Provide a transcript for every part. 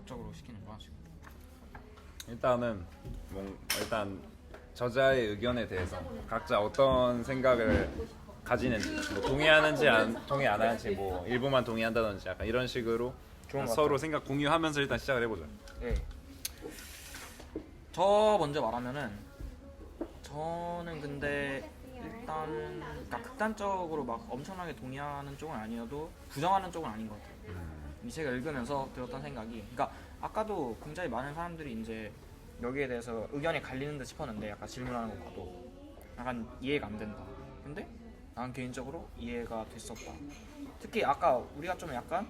목적으로 시키는 거야 지금? 일단 저자의 의견에 대해서 각자 어떤 생각을 가지는지, 뭐 동의하는지 동의 안 하는지, 뭐 일부만 동의한다든지 약간 이런 식으로 서로 생각 공유하면서 일단 시작을 해보자. 네. 저 먼저 말하면은 저는 근데 일단 그러니까 극단적으로 막 엄청나게 동의하는 쪽은 아니어도 부정하는 쪽은 아닌 것 같아요. 이 책을 읽으면서 들었던 생각이, 그러니까 아까도 굉장히 많은 사람들이 이제 여기에 대해서 의견이 갈리는 듯 싶었는데, 아까 질문하는 거 봐도 약간 이해가 안 된다. 근데 난 개인적으로 이해가 됐었다. 특히 아까 우리가 좀 약간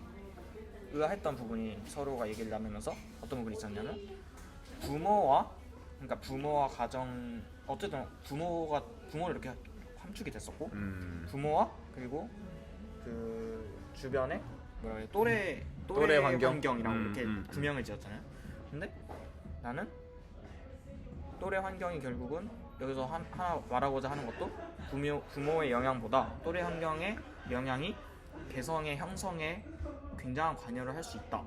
의아했던 부분이, 서로가 얘기를 나누면서 어떤 부분이 있었냐면 그러니까 부모와 가정, 어쨌든 부모를 이렇게 함축이 됐었고, 부모와 그리고 그 주변의 뭐라 해야, 또래 환경이라고 이렇게 구명을 지었잖아요. 근데 나는 또래 환경이 결국은 여기서 하나 말하고자 하는 것도, 부모의 영향보다 또래 환경의 영향이 개성의 형성에 굉장한 관여를 할 수 있다.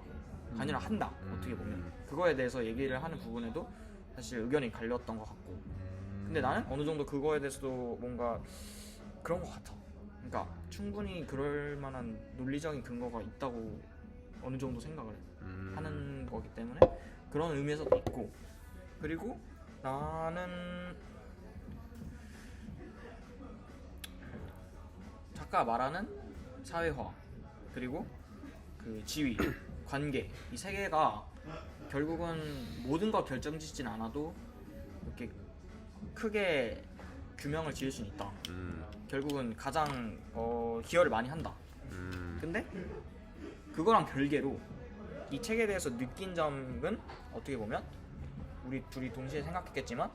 관여를 한다. 어떻게 보면 그거에 대해서 얘기를 하는 부분에도 사실 의견이 갈렸던 것 같고, 근데 나는 어느 정도 그거에 대해서도 뭔가 그런 것 같아. 그러니까 충분히 그럴 만한 논리적인 근거가 있다고 어느 정도 생각을 하는 거기 때문에 그런 의미에서도 있고, 그리고 나는 작가 말하는 사회화, 그리고 그 지위, 관계, 이 세 개가 결국은 모든 걸 결정짓진 않아도 이렇게 크게 규명을 지을 수는 있다. 결국은 가장 기여를 많이 한다. 근데 그거랑 별개로 이 책에 대해서 느낀 점은 어떻게 보면 우리 둘이 동시에 생각했겠지만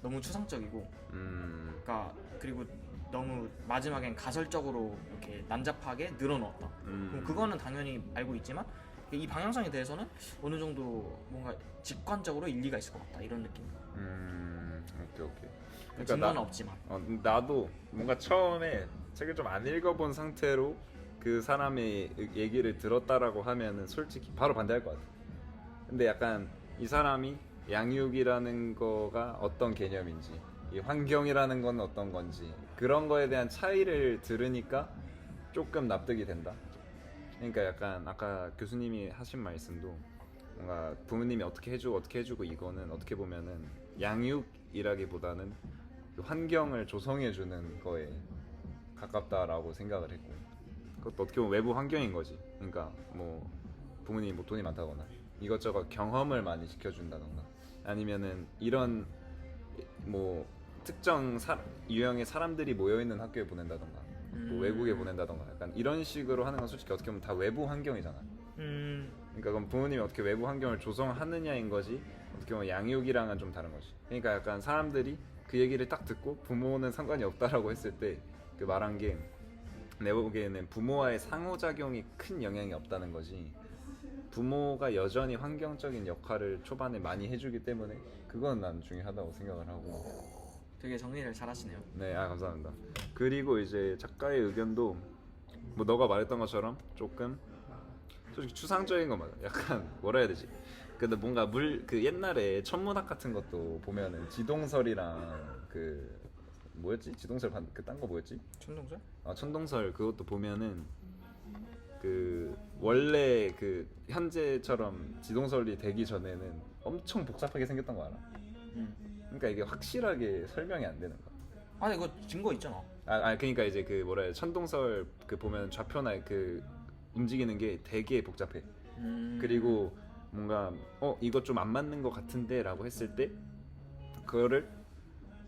너무 추상적이고, 그러니까 그리고 너무 마지막엔 가설적으로 이렇게 난잡하게 늘어놓았다. 그럼 그거는 당연히 알고 있지만 이 방향성에 대해서는 어느 정도 뭔가 직관적으로 일리가 있을 것 같다, 이런 느낌. 오케이. 그러니까 증거는 없지만. 나도 뭔가 처음에 책을 좀 안 읽어본 상태로 그 사람의 얘기를 들었다라고 하면은 솔직히 바로 반대할 것 같아. 근데 약간 이 사람이 양육이라는 거가 어떤 개념인지, 이 환경이라는 건 어떤 건지, 그런 거에 대한 차이를 들으니까 조금 납득이 된다. 그러니까 약간 아까 교수님이 하신 말씀도 뭔가 부모님이 어떻게 해주고 이거는 어떻게 보면은 양육이라기보다는 그 환경을 조성해주는 거에 가깝다라고 생각을 했고, 그것도 어떻게 보면 외부 환경인 거지. 그러니까 뭐 부모님이 뭐 돈이 많다거나 이것저것 경험을 많이 시켜준다던가, 아니면은 이런 뭐 특정 유형의 사람들이 모여있는 학교에 보낸다던가, 뭐 외국에 보낸다던가, 약간 이런 식으로 하는 건 솔직히 어떻게 보면 다 외부 환경이잖아. 그러니까 그럼 부모님이 어떻게 외부 환경을 조성하느냐인 거지, 어떻게 보면 양육이랑은 좀 다른 거지. 그러니까 약간 사람들이 그 얘기를 딱 듣고 부모는 상관이 없다라고 했을 때 그 말한 게, 내 보기에는 부모와의 상호작용이 큰 영향이 없다는 거지, 부모가 여전히 환경적인 역할을 초반에 많이 해주기 때문에 그건 난 중요하다고 생각을 하고. 되게 정리를 잘 하시네요. 네, 감사합니다. 그리고 이제 작가의 의견도 뭐 너가 말했던 것처럼 조금 솔직히 추상적인 거 맞아. 약간 뭐라 해야 되지? 근데 뭔가 그 옛날에 천문학 같은 것도 보면은 지동설이랑 그 뭐였지? 지동설 그딴 거 뭐였지? 천동설? 천동설 그것도 보면은 그 원래 그 현재처럼 지동설이 되기 전에는 엄청 복잡하게 생겼던 거 알아? 그러니까 이게 확실하게 설명이 안 되는 거야. 아니 이거 증거 있잖아. 그러니까 이제 그 뭐라 해야, 천동설 그 보면 좌표나 그 움직이는 게 되게 복잡해. 그리고 뭔가 이거 좀 안 맞는 것 같은데 라고 했을 때 그거를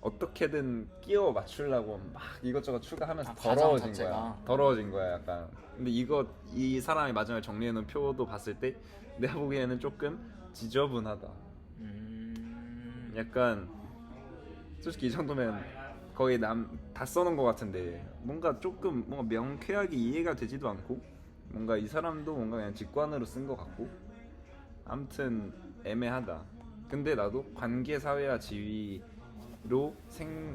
어떻게든 끼워 맞추려고 막 이것저것 추가하면서 더러워진 거야 약간. 근데 이 사람이 마지막에 정리해놓은 표도 봤을 때 내가 보기에는 조금 지저분하다. 약간 솔직히 이 정도면 거의 다 써놓은 것 같은데 뭔가 조금 뭔가 명쾌하게 이해가 되지도 않고, 뭔가 이 사람도 뭔가 그냥 직관으로 쓴 것 같고, 아무튼 애매하다. 근데 나도 관계 사회와 지위로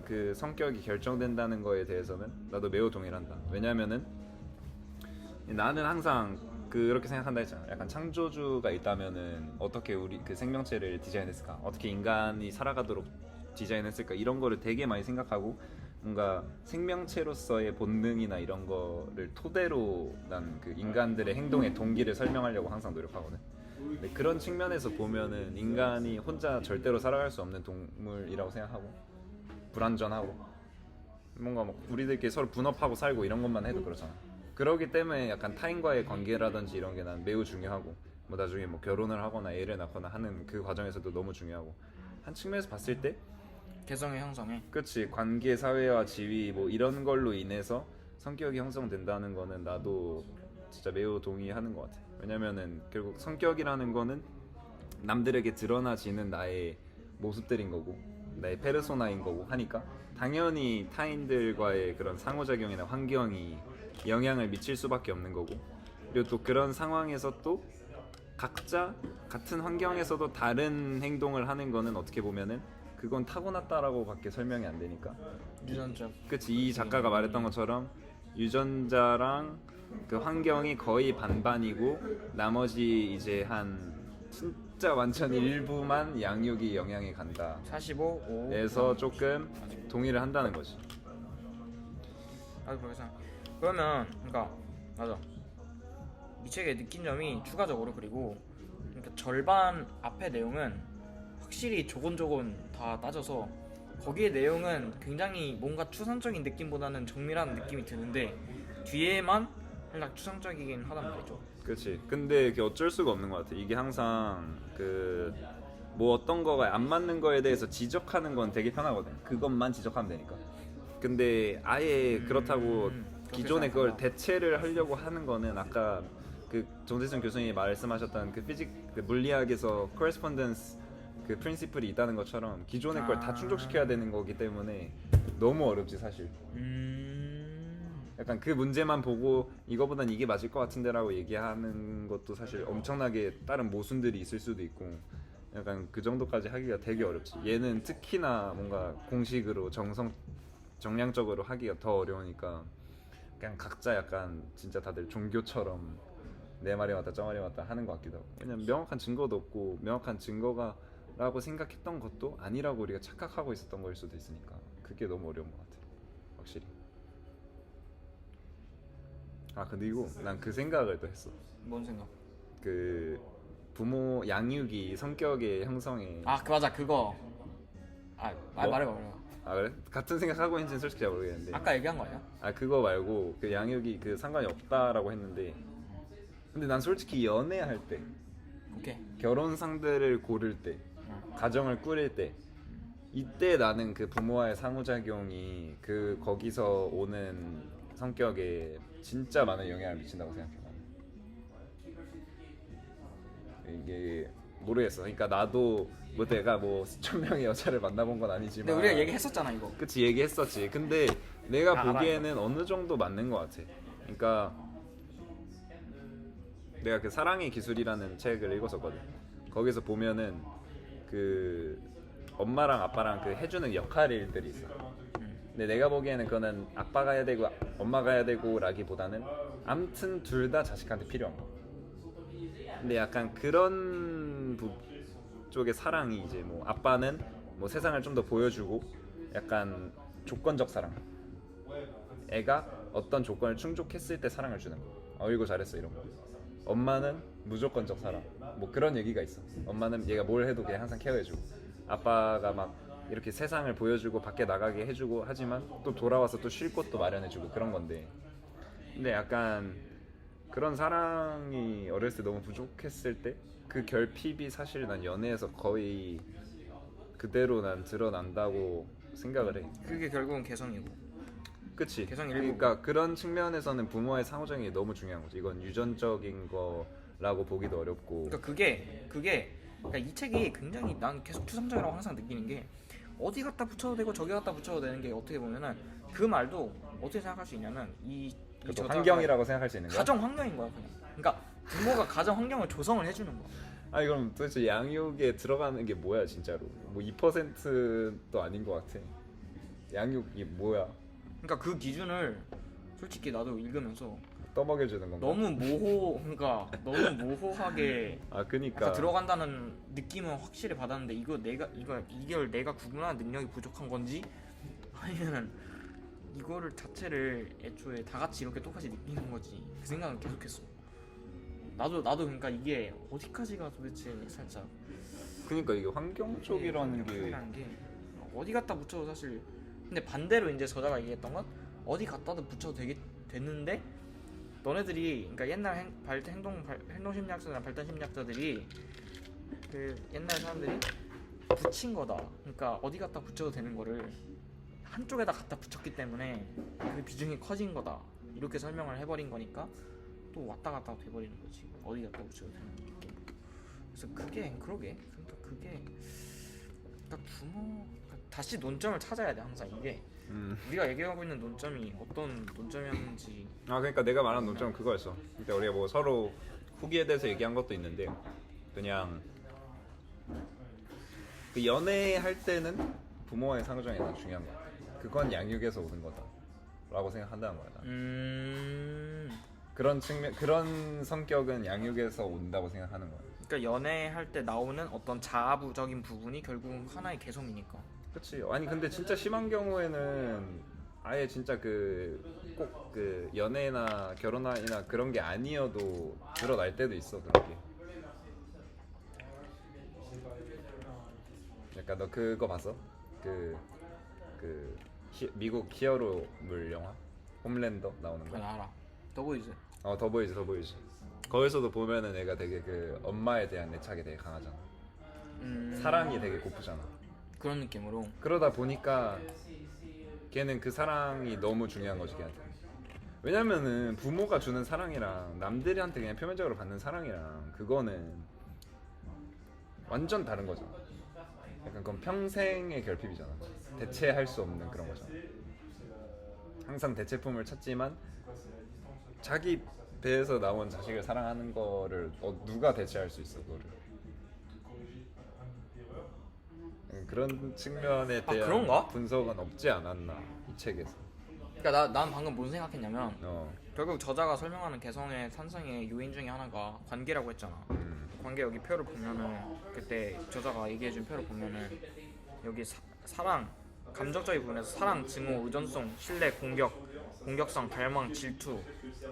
그 성격이 결정된다는 거에 대해서는 나도 매우 동일한다. 왜냐면은 나는 항상 그렇게 생각한다 했잖아. 약간 창조주가 있다면은 어떻게 우리 그 생명체를 디자인했을까? 어떻게 인간이 살아가도록 디자인했을까? 이런 거를 되게 많이 생각하고 뭔가 생명체로서의 본능이나 이런 거를 토대로 난 그 인간들의 행동의 동기를 설명하려고 항상 노력하거든. 근데 그런 측면에서 보면은 인간이 혼자 절대로 살아갈 수 없는 동물이라고 생각하고 불완전하고 뭔가 막 우리들끼리 서로 분업하고 살고 이런 것만 해도 그렇잖아. 그러기 때문에 약간 타인과의 관계라든지 이런 게 난 매우 중요하고 뭐 나중에 뭐 결혼을 하거나 애를 낳거나 하는 그 과정에서도 너무 중요하고 한 측면에서 봤을 때 개성의 형성에. 그치 관계 사회와 지위 뭐 이런 걸로 인해서 성격이 형성된다는 거는 나도 진짜 매우 동의하는 것 같아. 왜냐면은 결국 성격이라는 거는 남들에게 드러나지는 나의 모습들인 거고 나의 페르소나인 거고 하니까 당연히 타인들과의 그런 상호작용이나 환경이 영향을 미칠 수밖에 없는 거고 그리고 또 그런 상황에서 또 각자 같은 환경에서도 다른 행동을 하는 거는 어떻게 보면은 그건 타고났다라고 밖에 설명이 안 되니까 유전적. 그치 이 작가가 말했던 것처럼 유전자랑 그 환경이 거의 반반이고 나머지 이제 한 진짜 완전 일부만 양육이 영향이 간다 45, 5. 에서 조금 동의를 한다는 거지. 나도 그렇게 생각. 그러면 그러니까 맞아. 이 책에 느낀 점이 추가적으로 그리고 그러니까 절반 앞의 내용은 확실히 조곤조곤 다 따져서 거기에 내용은 굉장히 뭔가 추상적인 느낌보다는 정밀한 느낌이 드는데 뒤에만 살짝 추상적이긴 하단 말이죠. 그렇지. 근데 그게 어쩔 수가 없는 것 같아. 이게 항상 그 뭐 어떤 거가 안 맞는 거에 대해서 지적하는 건 되게 편하거든. 그것만 지적하면 되니까. 근데 아예 그렇다고 기존의 걸 대체를 하려고 하는 거는 아까 그 정재승 교수님이 말씀하셨던 그 피직 그 물리학에서 코레스폰던스 그 프린시플이 있다는 것처럼 기존의 걸 다 충족시켜야 되는 거기 때문에 너무 어렵지 사실. 약간 그 문제만 보고 이거보단 이게 맞을 것 같은데라고 얘기하는 것도 사실 엄청나게 다른 모순들이 있을 수도 있고 약간 그 정도까지 하기가 되게 어렵지. 얘는 특히나 뭔가 공식으로 정량적으로 하기가 더 어려우니까 그냥 각자 약간 진짜 다들 종교처럼 내 말이 맞다 저 말이 맞다 하는 것 같기도 하고 왜냐면 명확한 증거도 없고 명확한 증거가 라고 생각했던 것도 아니라고 우리가 착각하고 있었던 거일 수도 있으니까 그게 너무 어려운 것 같아 확실히. 아 그리고 난 그 생각을 또 했어. 뭔 생각? 그 부모 양육이 성격의 형성에 그 맞아 그거. 뭐? 말해봐. 아 그래? 같은 생각하고 있는지는 솔직히 잘 모르겠는데 아까 얘기한 거 아니야? 아 그거 말고 그 양육이 그 상관이 없다라고 했는데 근데 난 솔직히 연애할 때 오케이. 결혼 상대를 고를 때 가정을 꾸릴 때 이때 나는 그 부모와의 상호작용이 그 거기서 오는 성격에 진짜 많은 영향을 미친다고 생각해. 이게 모르겠어. 그러니까 나도 뭐 내가 뭐 수천 명의 여자를 만나본 건 아니지만 근데 우리가 얘기했었잖아 이거. 그치 얘기했었지. 근데 내가 보기에는 어느 정도 맞는 것 같아. 그러니까 내가 그 사랑의 기술이라는 책을 읽었었거든. 거기서 보면은 그 엄마랑 아빠랑 그 해주는 역할들이 있어. 근데 내가 보기에는 그거는 아빠가 해야 되고 엄마가 해야 되고 라기보다는 아무튼 둘 다 자식한테 필요한 거. 근데 약간 그런 쪽의 사랑이 이제 뭐 아빠는 뭐 세상을 좀 더 보여주고 약간 조건적 사랑. 애가 어떤 조건을 충족했을 때 사랑을 주는 거. 이거 잘했어 이런 거. 엄마는 무조건적 사랑. 뭐 그런 얘기가 있어. 엄마는 얘가 뭘 해도 그냥 항상 케어해주고 아빠가 막 이렇게 세상을 보여주고 밖에 나가게 해주고 하지만 또 돌아와서 또 쉴 곳도 마련해주고 그런 건데 근데 약간 그런 사랑이 어렸을 때 너무 부족했을 때 그 결핍이 사실 난 연애에서 거의 그대로 난 드러난다고 생각을 해. 그게 결국은 개성이고. 그치. 개성 일부. 그러니까 그런 측면에서는 부모와의 상호작용이 너무 중요한 거지. 이건 유전적인 거라고 보기도 어렵고. 그러니까 그게 그러니까 이 책이 굉장히 난 계속 추상적이라고 항상 느끼는 게 어디 갖다 붙여도 되고 저기 갖다 붙여도 되는 게 어떻게 보면은 그 말도 어떻게 생각할 수 있냐면 이 그것도 환경이라고 생각할 수 있는 거야? 가정 환경인 거야 그냥. 그러니까 부모가 가정 환경을 조성을 해주는 거야. 아니 그럼 도대체 양육에 들어가는 게 뭐야 진짜로? 뭐 2%도 아닌 것 같아. 양육이 뭐야? 그러니까 그 기준을 솔직히 나도 읽으면서 떠먹여주는 건가? 그러니까 너무 모호하게 아 그니까 약간 들어간다는 느낌은 확실히 받았는데 이걸 내가 구분하는 능력이 부족한 건지 아니면 이거를 자체를 애초에 다 같이 이렇게 똑같이 느끼는 거지 그 생각은 계속했어. 나도 그러니까 이게 어디까지가 도대체 살짝 그니까 이게 환경 쪽이라는 게 역할이라는 게 어디 갖다 붙여도 사실 근데 반대로 이제 저자가 얘기했던 건 어디 갖다도 붙여도 되는데 너네들이 그러니까 옛날 행동심리학자나 발달심리학자들이 그 옛날 사람들이 붙인 거다. 그러니까 어디 갖다 붙여도 되는 거를 한쪽에다 갖다 붙였기 때문에 그 비중이 커진 거다. 이렇게 설명을 해버린 거니까 또 왔다 갔다 돼버리는 거지. 어디 갖다 붙여도 되는 느낌. 그래서 그러니까 다시 논점을 찾아야 돼 항상 이게. 우리가 얘기하고 있는 논점이 어떤 논점이었는지. 아 그러니까 내가 말한 논점은 그거였어. 그러니까 우리가 뭐 서로 후기에 대해서 얘기한 것도 있는데 그냥 그 연애할 때는 부모와의 상호작용이 더 중요한 거야. 그건 양육에서 오는 거다라고 생각한다는 거야. 그런 측면, 그런 성격은 양육에서 온다고 생각하는 거야. 그러니까 연애할 때 나오는 어떤 자아부적인 부분이 결국은 하나의 개성이니까. 그렇지. 아니 근데 진짜 심한 경우에는 아예 진짜 꼭 그 연애나 결혼이나 그런 게 아니어도 드러날 때도 있어 그런 게. 약간 너 그거 봤어? 미국 히어로물 영화 홈랜더 나오는 거. 나 알아. 더보이즈. 더보이즈. 거기서도 보면은 애가 되게 그 엄마에 대한 애착이 되게 강하잖아. 사랑이 되게 고프잖아. 그런 느낌으로. 그러다 보니까 걔는 그 사랑이 너무 중요한 거지 걔한테. 왜냐면은 부모가 주는 사랑이랑 남들한테 그냥 표면적으로 받는 사랑이랑 그거는 완전 다른 거잖아. 약간 그건 평생의 결핍이잖아. 대체할 수 없는 그런 거잖아. 항상 대체품을 찾지만 자기 배에서 나온 자식을 사랑하는 거를 누가 대체할 수 있어 그거를. 그런 측면에 대한 그런가? 분석은 없지 않았나 이 책에서. 그러니까 난 방금 뭔 생각했냐면 결국 저자가 설명하는 개성의 산성의 요인 중에 하나가 관계라고 했잖아. 관계 여기 표를 보면은 그때 저자가 얘기해준 표를 보면은 여기 사랑 감정적인 부분에서 사랑, 증오, 의존성, 신뢰, 공격성, 갈망, 질투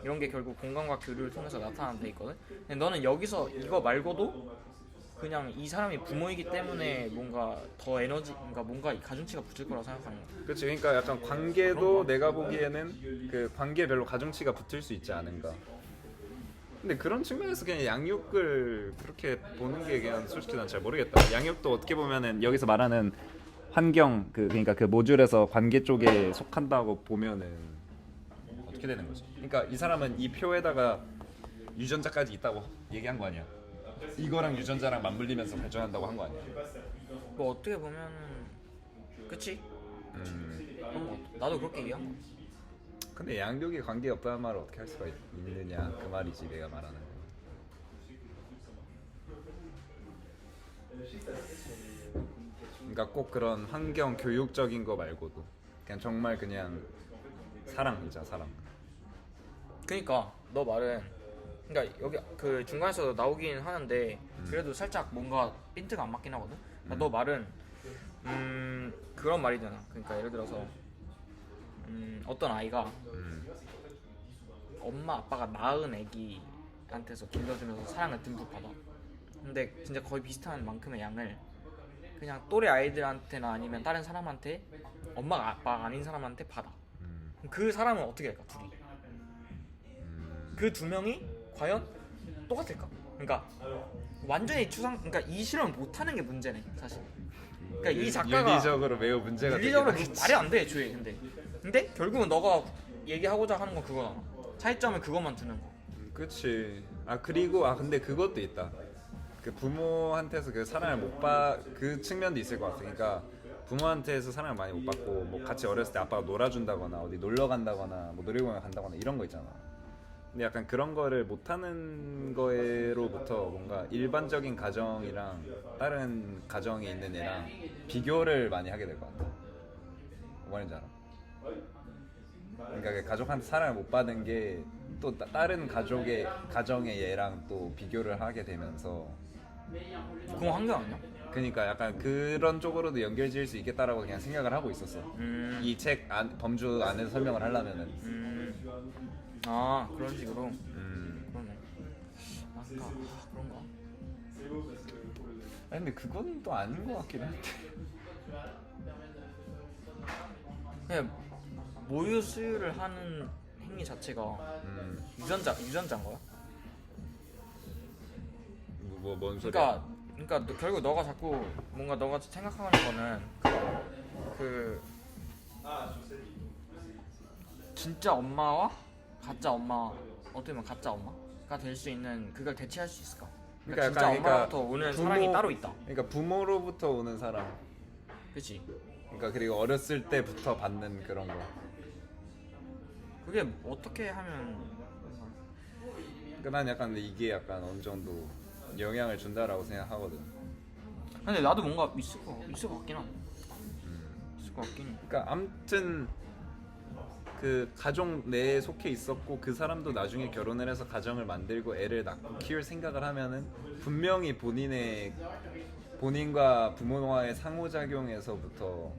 이런 게 결국 공감과 교류를 통해서 나타나는 데 있거든. 근데 너는 여기서 이거 말고도 그냥 이 사람이 부모이기 때문에 뭔가 더 뭔가 가중치가 붙을 거라고 생각하는 거야. 그렇지. 그러니까 약간 관계도 내가 보기에는 그 관계별로 가중치가 붙을 수 있지 않은가. 근데 그런 측면에서 그냥 양육을 그렇게 보는 게 그냥 솔직히 난 잘 모르겠다. 양육도 어떻게 보면은 여기서 말하는 환경 그러니까 그 모듈에서 관계 쪽에 속한다고 보면은 어떻게 되는 거지? 그러니까 이 사람은 이 표에다가 유전자까지 있다고 얘기한 거 아니야? 이거랑 유전자랑 맞물리면서 발전한다고 한 거 아니야? 뭐 어떻게 보면은 그치? 나도 그렇게 얘기한 거. 근데 양육이 관계 없다는 말을 어떻게 할 수가 있느냐 그 말이지 내가 말하는 거. 그러니까 꼭 그런 환경 교육적인 거 말고도 그냥 정말 그냥 사랑이자 사랑. 그러니까 너 말은 그러니까 여기 그 중간에서 나오긴 하는데 그래도 살짝 뭔가 핀트가 안 맞긴 하거든. 그러니까 너 말은 그런 말이잖아. 그러니까 예를 들어서 어떤 아이가 엄마 아빠가 낳은 애기한테서 길러주면서 사랑을 듬뿍 받아. 근데 진짜 거의 비슷한 만큼의 양을 그냥 또래 아이들한테나 아니면 다른 사람한테 엄마가 아빠가 아닌 사람한테 받아. 그 사람은 어떻게 할까 둘이? 그 두 명이 과연 똑같을까? 그러니까 완전히 그러니까 이 실험을 못하는 게 문제네 사실. 그러니까 이 작가가 윤리적으로 매우 문제가 윤리적으로 되긴 하겠지. 말이 안 돼 애초에. 근데 결국은 너가 얘기하고자 하는 건 그거잖아. 차이점은 그것만 두는 거. 그렇지. 그리고 근데 그것도 있다. 그 부모한테서 그 사랑을 그 측면도 있을 것 같아. 그러니까 부모한테서 사랑을 많이 못 받고 뭐 같이 어렸을 때 아빠가 놀아준다거나 어디 놀러 간다거나 뭐 놀이공원 간다거나 이런 거 있잖아. 근데 약간 그런 거를 못하는 거로부터 뭔가 일반적인 가정이랑 다른 가정에 있는 애랑 비교를 많이 하게 될 것 같아. 뭐 말인지 알아? 그러니까 그 가족한테 사랑을 못 받은 게 또 다른 가정의 얘랑 또 비교를 하게 되면서 그건 환경 아니야? 그러니까 약간 그런 쪽으로도 연결지을 수 있겠다라고 그냥 생각을 하고 있었어. 이 책 범주 안에서 설명을 하려면은. 아 그런 식으로. 음. 그러네. 그런가? 아니, 근데 그건 또 아닌 것 같긴 한데. 그냥 모유 수유를 하는 행위 자체가 유전자인 거야? 뭔 소리야? 그러니까 결국 너가 자꾸 뭔가 너가 생각하는 거는 그 진짜 엄마와 가짜 엄마, 어떻게 보면 가짜 엄마가 될 수 있는 그걸 대체할 수 있을까? 그러니까 진짜 엄마로부터 오는 사랑이 따로 있다. 그러니까 부모로부터 오는 사랑. 그렇지. 그러니까 그리고 어렸을 때부터 받는 그런 거. 그게 어떻게 하면? 그러니까 난 약간 근데 이게 약간 어느 정도 영향을 준다라고 생각하거든. 근데 나도 뭔가 있을 것 같긴 하네. 있을 것 같긴 해. 그러니까 아무튼 그 가족 내에 속해 있었고 그 사람도 나중에 결혼을 해서 가정을 만들고 애를 낳고 키울 생각을 하면은 분명히 본인과 부모와의 상호작용에서부터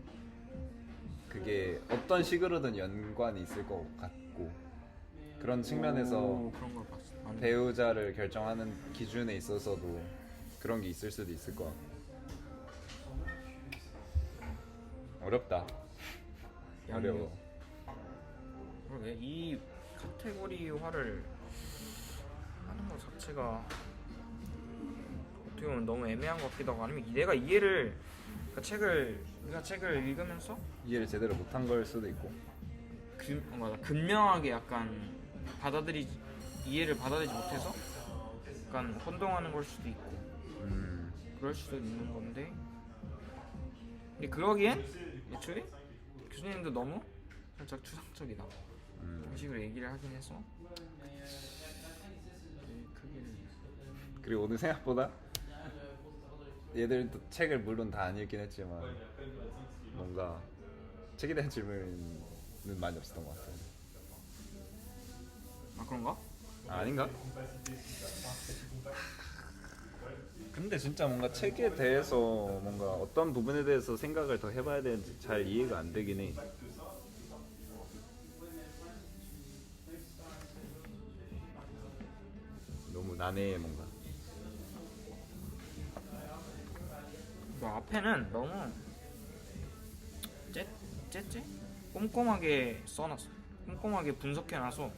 그게 어떤 식으로든 연관이 있을 것 같고 그런 측면에서 그런 걸 봤어. 배우자를 결정하는 기준에 있어서도 그런 게 있을 수도 있을 것 같고 어렵다. 어려워. 그러게 이 카테고리화를 하는 것 자체가 어떻게 보면 너무 애매한 것 같기도 하고 아니면 내가 이해를 우리가 책을 읽으면서 이해를 제대로 못한 걸 수도 있고 근명하게 약간 이해를 받아들이지 못해서 약간 혼동하는 걸 수도 있고 그럴 수도 있는 건데 근데 그러기엔 애초에 교수님도 너무 살짝 추상적이다 그런 식으로 얘기를 하긴 해서 그리고 오늘 생각보다 얘들도 책을 물론 다 안 읽긴 했지만 뭔가 책에 대한 질문은 많이 없었던 것 같아요. 아 그런가? 아닌가? 근데 진짜 뭔가 책에 대해서 뭔가 어떤 부분에 대해서 생각을 더 해봐야 되는지 잘 이해가 안 되긴 해. 너무 난해해 뭔가. 그 앞에는 너무 꼼꼼하게 써놨어. 꼼꼼하게 분석해놔서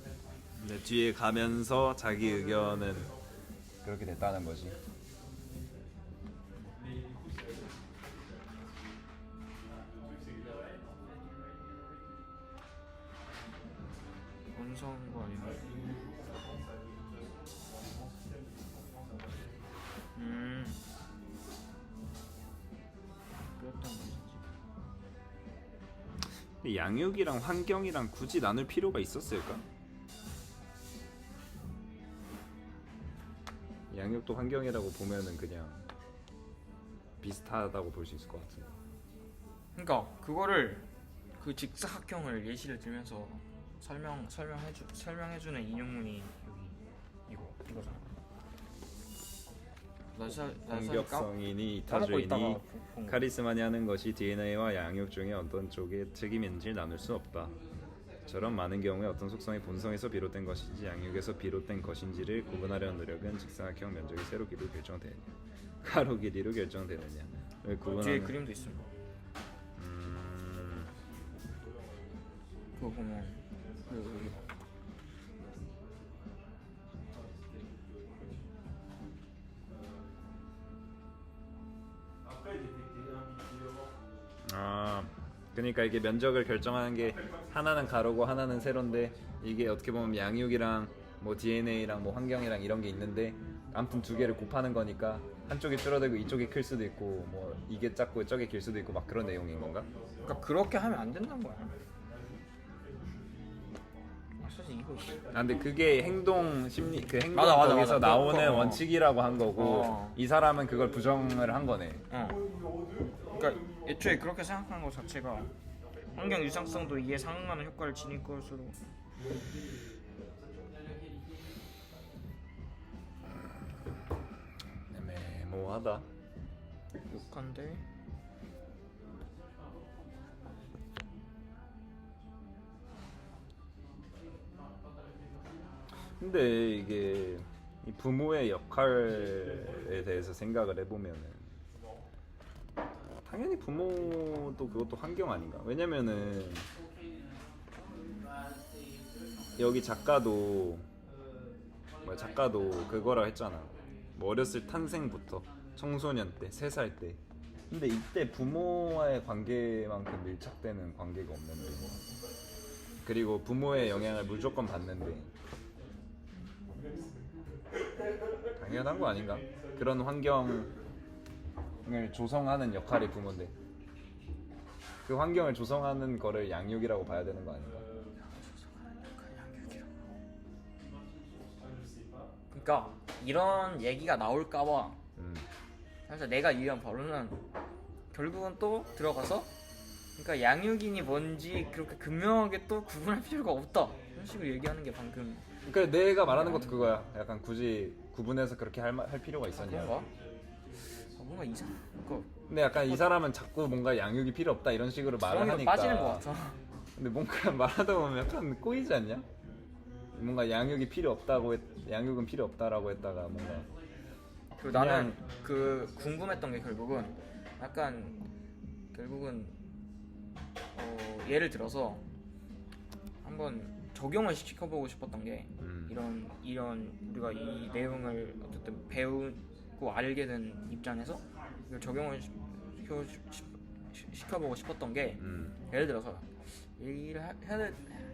근데 뒤에 가면서 자기 의견은 그렇게 됐다는 거지. 원성과 그랬던 거지. 근데 양육이랑 환경이랑 굳이 나눌 필요가 있었을까? 양육도 환경이라고 보면은 그냥 비슷하다고 볼 수 있을 것 같은데. 그러니까 그거를 그 직사각형을 예시를 들면서 설명해주는 인용문이 여기 이거잖아. 공격성이니 이타주이니 카리스마니 하는 것이 DNA와 양육 중에 어떤 쪽의 책임인지 나눌 수 없다. 저런 많은 경우에 어떤 속성이 본성에서 비롯된 것인지 양육에서 비롯된 것인지를 구분하려는 노력은 직사각형 면적이 세로 길이로 결정되느냐 가로 길이로 결정되느냐 왜 구분하는 뒤에 그림도 있습니다. 그거 보면 여기 그러니까 이게 면적을 결정하는 게 하나는 가로고 하나는 세로인데 이게 어떻게 보면 양육이랑 뭐 DNA랑 뭐 환경이랑 이런 게 있는데 아무튼 두 개를 곱하는 거니까 한쪽이 줄어들고 이쪽이 클 수도 있고 뭐 이게 작고 저게 길 수도 있고 막 그런 내용인 건가? 그러니까 그렇게 하면 안 된다는 거야. 사실 이거 근데 그게 행동 심리 그 행동 맞아. 거기서 나오는 그거. 원칙이라고 한 거고 이 사람은 그걸 부정을 한 거네. 그러니까 애초에 그렇게 생각하는 것 자체가 환경 유상성도 이에 상응하는 효과를 지닐 것으로 하다. 욕한데. 근데 이게 이 부모의 역할에 대해서 생각을 해보면은 당연히 부모도 그것도 환경 아닌가? 왜냐면은 여기 작가도 그거라 했잖아. 뭐 어렸을 탄생부터 청소년 때, 3살 때. 근데 이때 부모와의 관계만큼 밀착되는 관계가 없는데, 그리고 부모의 영향을 무조건 받는데 당연한 거 아닌가? 그런 환경을 조성하는 역할이 부모인데 그 환경을 조성하는 거를 양육이라고 봐야 되는 거 아닌가? 그러니까 이런 얘기가 나올까봐 사실 내가 이해한 바로는 결국은 또 들어가서 그러니까 양육인이 뭔지 그렇게 극명하게 또 구분할 필요가 없다 이런 식으로 얘기하는 게 방금. 그러니까 내가 말하는 것도 그거야. 약간 굳이 구분해서 그렇게 할 필요가 있었냐? 그런가? 뭔가 이상한 거. 근데 약간 이 사람은 자꾸 뭔가 양육이 필요 없다 이런 식으로 말을 하니까 빠지는 것 같아. 근데 뭔가 말하다 보면 약간 꼬이지 않냐? 뭔가 양육은 필요 없다라고 했다가 뭔가 그리고 나는 그 궁금했던 게 결국은 예를 들어서 한번 적용을 시켜보고 싶었던 게 이런 우리가 이 내용을 어쨌든 배우고 알게 된 입장에서 이걸 적용을 시켜보고 싶었던 게 예를 들어서 얘기를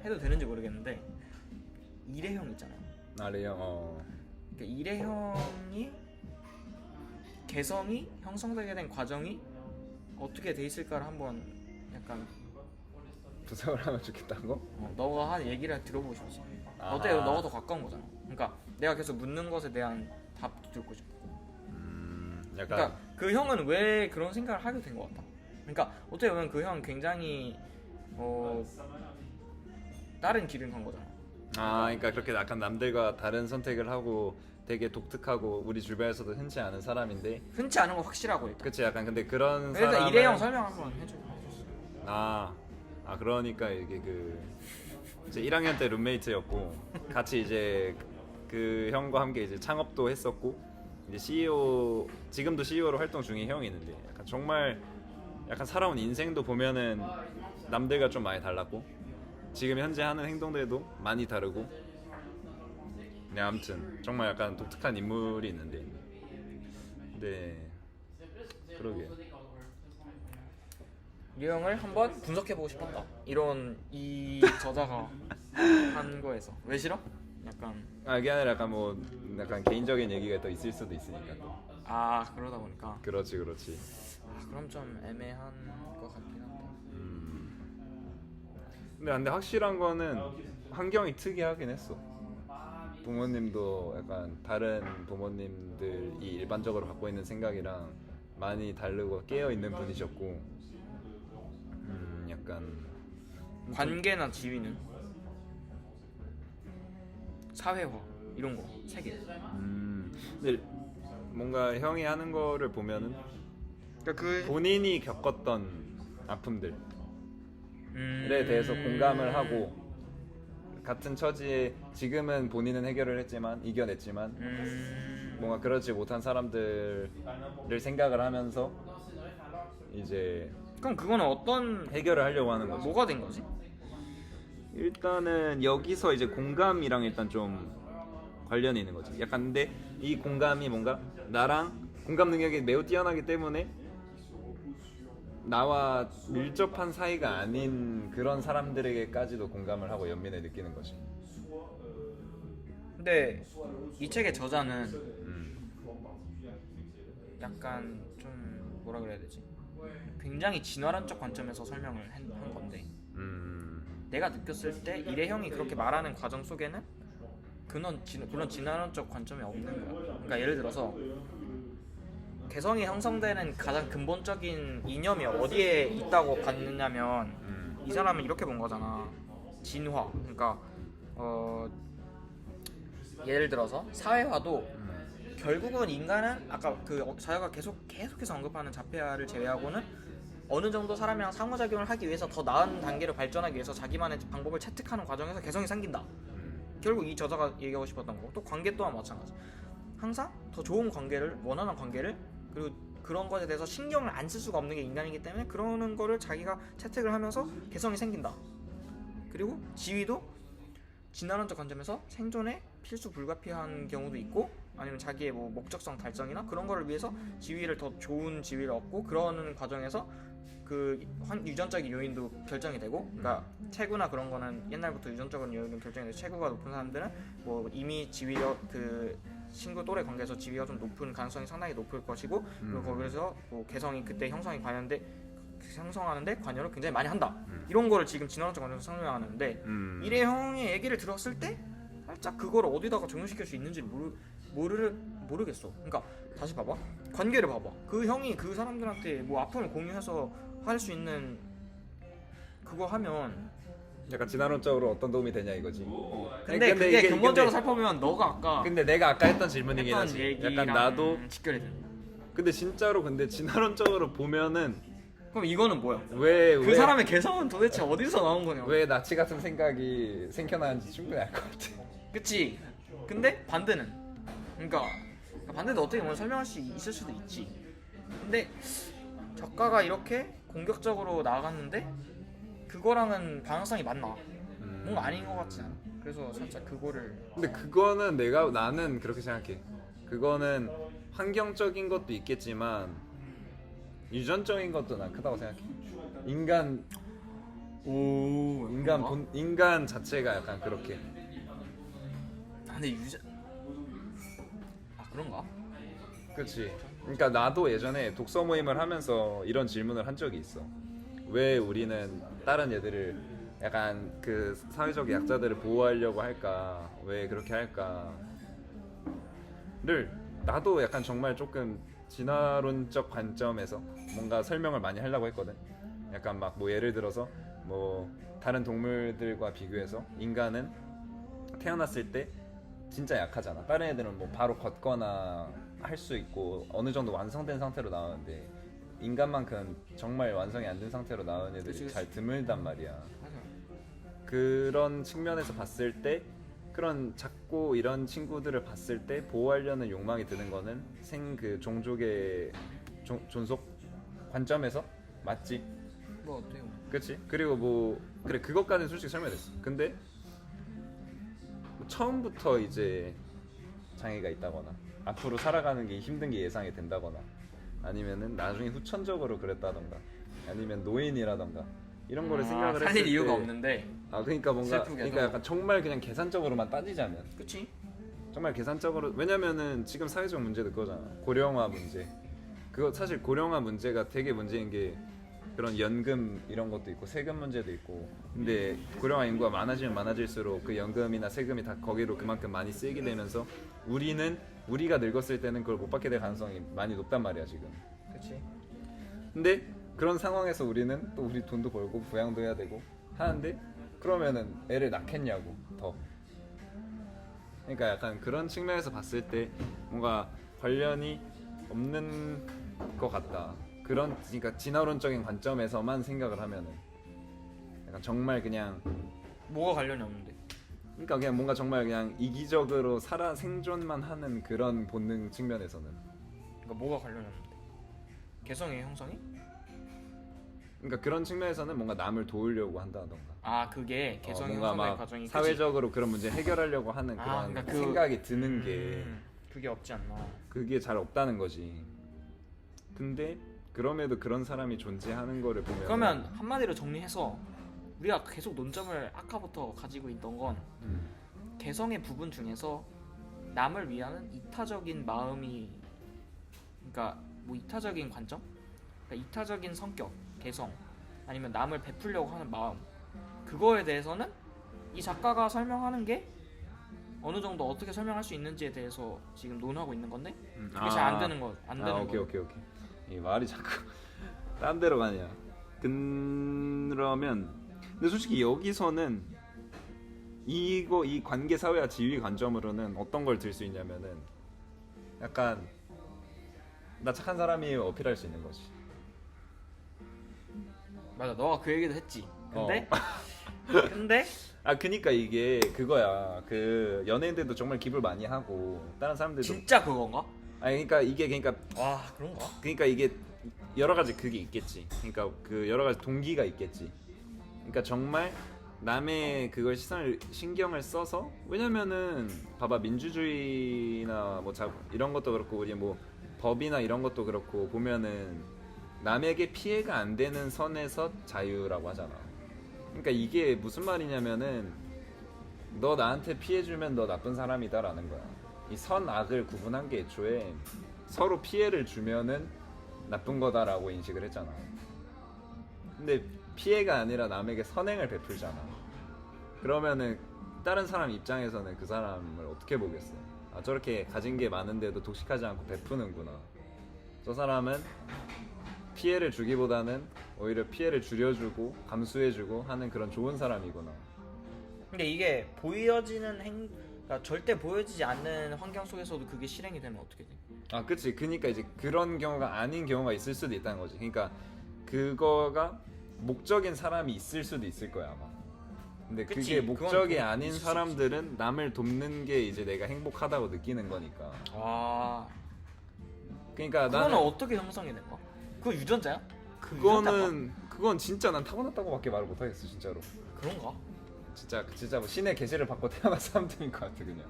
해도 되는지 모르겠는데 일회형 있잖아요. 아래요. 그러니까 일회형이 개성이 형성되게 된 과정이 어떻게 돼 있을까를 한번 약간 분석을 하면 좋겠다고? 너가 한 얘기를 들어보고 싶지. 어때? 너가 더 가까운 거잖아. 그러니까 내가 계속 묻는 것에 대한 답도 듣고 싶고. 약간 그러니까 그 형은 왜 그런 생각을 하게 된 것 같아. 그러니까 어떻게 보면 그 형은 굉장히 다른 길을 간 거잖아. 그러니까 그렇게 약간 남들과 다른 선택을 하고 되게 독특하고 우리 주변에서도 흔치 않은 사람인데 흔치 않은 거 확실하고 일단. 그치 약간 근데 그런 일단 사람을 일회형 설명 한번 해줘. 그러니까 이게 이제 1학년 때 룸메이트였고 같이 이제 그 형과 함께 이제 창업도 했었고 이제 CEO 지금도 CEO로 활동 중인 형이 있는데 약간 정말 약간 살아온 인생도 보면은 남들과 좀 많이 달랐고 지금 현재 하는 행동들도 많이 다르고 네 아무튼 정말 약간 독특한 인물이 있는데 근데 그러게 이 형을 한번 분석해보고 싶었다. 이 저자가 한 거에서 왜 싫어? 약간 그게 아니라 약간 뭐 약간 개인적인 얘기가 또 있을 수도 있으니까 또 그러다 보니까 그렇지 그럼 좀 애매한 것 같긴 한데. 근데 확실한 거는 환경이 특이하긴 했어. 부모님도 약간 다른 부모님들이 일반적으로 갖고 있는 생각이랑 많이 다르고 깨어 있는 분이셨고 약간 관계나 지위는 사회화 이런 거 세 개. 근데 뭔가 형이 하는 거를 보면은 그러니까 본인이 겪었던 아픔들에 대해서 공감을 하고 같은 처지에 지금은 본인은 해결을 했지만 이겨냈지만 뭔가 그렇지 못한 사람들을 생각을 하면서 이제 그럼 그거는 어떤 해결을 하려고 하는 거죠. 뭐가 된 거지? 일단은 여기서 이제 공감이랑 일단 좀 관련이 있는 거지. 약간 근데 이 공감이 뭔가 나랑 공감 능력이 매우 뛰어나기 때문에 나와 밀접한 사이가 아닌 그런 사람들에게까지도 공감을 하고 연민을 느끼는 거지. 근데 이 책의 저자는 약간 좀 뭐라 그래야 되지? 굉장히 진화론적 관점에서 설명을 한 건데 내가 느꼈을 때 일회형이 그렇게 말하는 과정 속에는 그런 진화론적 관점이 없는 거야. 그러니까 예를 들어서 개성이 형성되는 가장 근본적인 이념이 어디에 있다고 봤느냐면 이 사람은 이렇게 본 거잖아. 진화. 그러니까 예를 들어서 사회화도 결국은 인간은 아까 그 자유가 계속해서 언급하는 자폐아를 제외하고는 어느 정도 사람이랑 상호작용을 하기 위해서 더 나은 단계로 발전하기 위해서 자기만의 방법을 채택하는 과정에서 개성이 생긴다. 결국 이 저자가 얘기하고 싶었던 거. 또 관계 또한 마찬가지. 항상 더 좋은 관계를, 원하는 관계를, 그리고 그런 것에 대해서 신경을 안 쓸 수가 없는 게 인간이기 때문에 그러는 거를 자기가 채택을 하면서 개성이 생긴다. 그리고 지위도 진화론적 관점에서 생존에 필수 불가피한 경우도 있고, 아니면 자기의 뭐 목적성 달성이나 그런 거를 위해서 지위를 더 좋은 지위를 얻고 그러는 과정에서 그 유전적인 요인도 결정이 되고, 그러니까 체구나 그런 거는 옛날부터 유전적인 요인도 결정이 돼서 체구가 높은 사람들은 뭐 이미 지위력 그 친구 또래 관계에서 지위가 좀 높은 가능성이 상당히 높을 것이고, 그리고 거기서 뭐 개성이 그때 형성하는데 관여를 굉장히 많이 한다. 이런 거를 지금 진화론적 관점에서 설명하는데 이래 형의 얘기를 들었을 때 살짝 그걸 어디다가 적용시킬 수 있는지 모르겠어. 그러니까 다시 봐봐. 관계를 봐봐. 그 형이 그 사람들한테 뭐 아픔을 공유해서 할 수 있는 그거 하면 약간 진화론적으로 어떤 도움이 되냐 이거지. 근데 그게 근본적으로 살펴보면 너가 아까 근데 내가 아까 했던 질문이긴 했던 하지. 얘기랑 약간 나도 직결이 돼. 근데 진짜로 근데 진화론적으로 보면은 그럼 이거는 뭐야? 왜 그 사람의 개성은 도대체 어디서 나온 거냐고. 왜 나치 같은 생각이 생겨나는지 충분히 알 것 같아. 그치? 근데 반대는, 그러니까 반대도 어떻게 보면 설명할 수 있을 수도 있지. 근데 작가가 이렇게 공격적으로 나갔는데 그거랑은 방향성이 맞나? 뭔가 아닌 것 같지 않아? 그래서 살짝 그거를. 근데 그거는 나는 그렇게 생각해. 그거는 환경적인 것도 있겠지만 유전적인 것도 난 크다고 생각해. 인간 자체가 약간 그렇게. 근데 그런가? 그렇지. 그러니까 나도 예전에 독서 모임을 하면서 이런 질문을 한 적이 있어. 왜 우리는 다른 애들을 약간 그 사회적 약자들을 보호하려고 할까? 왜 그렇게 할까?를 나도 약간 정말 조금 진화론적 관점에서 뭔가 설명을 많이 하려고 했거든. 약간 막 뭐 예를 들어서 뭐 다른 동물들과 비교해서 인간은 태어났을 때 진짜 약하잖아. 다른 애들은 뭐 바로 걷거나 할 수 있고 어느 정도 완성된 상태로 나오는데 인간만큼 정말 완성이 안 된 상태로 나오는 애들이 그치. 잘 드물단 말이야. 맞아. 그런 측면에서 봤을 때 그런 작고 이런 친구들을 봤을 때 보호하려는 욕망이 드는 거는 그 종족의 존속 관점에서 맞지. 뭐 어때요? 그렇지. 그리고 뭐 그래 그것까지는 솔직히 설명됐어. 근데 처음부터 이제 장애가 있다거나 앞으로 살아가는 게 힘든 게 예상이 된다거나 아니면은 나중에 후천적으로 그랬다던가 아니면 노인이라던가 이런 거를 생각을 했을 때 살릴 이유가 없는데. 그러니까 뭔가 슬프게도. 그러니까 약간 정말 그냥 계산적으로만 따지자면 그치? 정말 계산적으로 왜냐면은 지금 사회적 문제도 그거잖아. 고령화 문제. 그거 사실 고령화 문제가 되게 문제인 게 그런 연금 이런 것도 있고 세금 문제도 있고 근데 고령화 인구가 많아지면 많아질수록 그 연금이나 세금이 다 거기로 그만큼 많이 쓰이게 되면서 우리가 늙었을 때는 그걸 못 받게 될 가능성이 많이 높단 말이야 지금. 그치? 근데 그런 상황에서 우리는 또 우리 돈도 벌고 부양도 해야 되고 하는데 그러면은 애를 낳겠냐고 더. 그러니까 약간 그런 측면에서 봤을 때 뭔가 관련이 없는 것 같다. 그러니까 진화론적인 관점에서만 생각을 하면은 약간 정말 그냥 뭐가 관련이 없는데? 그러니까 그냥 뭔가 정말 그냥 이기적으로 생존만 하는 그런 본능 측면에서는 그러니까 뭐가 관련이 없는데? 개성의 형성이? 그러니까 그런 측면에서는 뭔가 남을 도우려고 한다던가 그게 개성의 뭔가 형성의 막 과정이. 사회적으로 그런 문제 해결하려고 하는 그런 그러니까 생각이 드는 게 그게 없지 않나. 그게 잘 없다는 거지. 근데 그럼에도 그런 사람이 존재하는 거를 보면 그러면 한마디로 정리해서 우리가 계속 논점을 아까부터 가지고 있던 건 개성의 부분 중에서 남을 위하는 이타적인 마음이, 그러니까 뭐 이타적인 관점? 그러니까 이타적인 성격, 개성, 아니면 남을 베풀려고 하는 마음, 그거에 대해서는 이 작가가 설명하는 게 어느 정도 어떻게 설명할 수 있는지에 대해서 지금 논하고 있는 건데 그게 잘 안 되는 거. 오케이. 이 말이 자꾸 딴 데로 가냐. 그러면 근데 솔직히 여기서는 이 관계 사회와 지위 관점으로는 어떤 걸 들 수 있냐면은 약간 나 착한 사람이에요 어필할 수 있는 거지. 맞아, 너가 그 얘기도 했지. 근데 어. 근데 아 그니까 이게 그거야. 그 연예인들도 정말 기부를 많이 하고 다른 사람들도 진짜 그건가? 아니 그러니까 이게 와, 그런가? 그러니까 이게 여러 가지 그게 있겠지. 그러니까 그 여러 가지 동기가 있겠지. 그러니까 정말 남의 그걸 신경을 써서 왜냐면은 봐봐 민주주의나 뭐 이런 것도 그렇고 우리 뭐 법이나 이런 것도 그렇고 보면은 남에게 피해가 안 되는 선에서 자유라고 하잖아. 그러니까 이게 무슨 말이냐면은 너 나한테 피해 주면 너 나쁜 사람이다라는 거야. 이 선악을 구분한 게 애초에 서로 피해를 주면은 나쁜 거다라고 인식을 했잖아. 근데 피해가 아니라 남에게 선행을 베풀잖아. 그러면은 다른 사람 입장에서는 그 사람을 어떻게 보겠어? 아 저렇게 가진 게 많은데도 독식하지 않고 베푸는구나. 저 사람은 피해를 주기보다는 오히려 피해를 줄여주고 감수해주고 하는 그런 좋은 사람이구나. 근데 이게 보여지는 그러니까 절대 보여지지 않는 환경 속에서도 그게 실행이 되면 어떻게 돼? 아 그치. 그러니까 이제 그런 경우가 아닌 경우가 있을 수도 있다는 거지. 그러니까 그거가 목적인 사람이 있을 수도 있을 거야 아마. 근데 그치, 그게 목적이 그건 아닌 있을 수 사람들은 남을 돕는 게 이제 내가 행복하다고 느끼는 거니까. 와, 그러니까 그거는 나는 어떻게 형성이 된 거야? 그거 유전자야? 그건 진짜 난 타고났다고밖에 말을 못 하겠어 진짜로. 그런가? 진짜 뭐 신의 계시를 받고 태어난 사람들인 것 같아 그냥.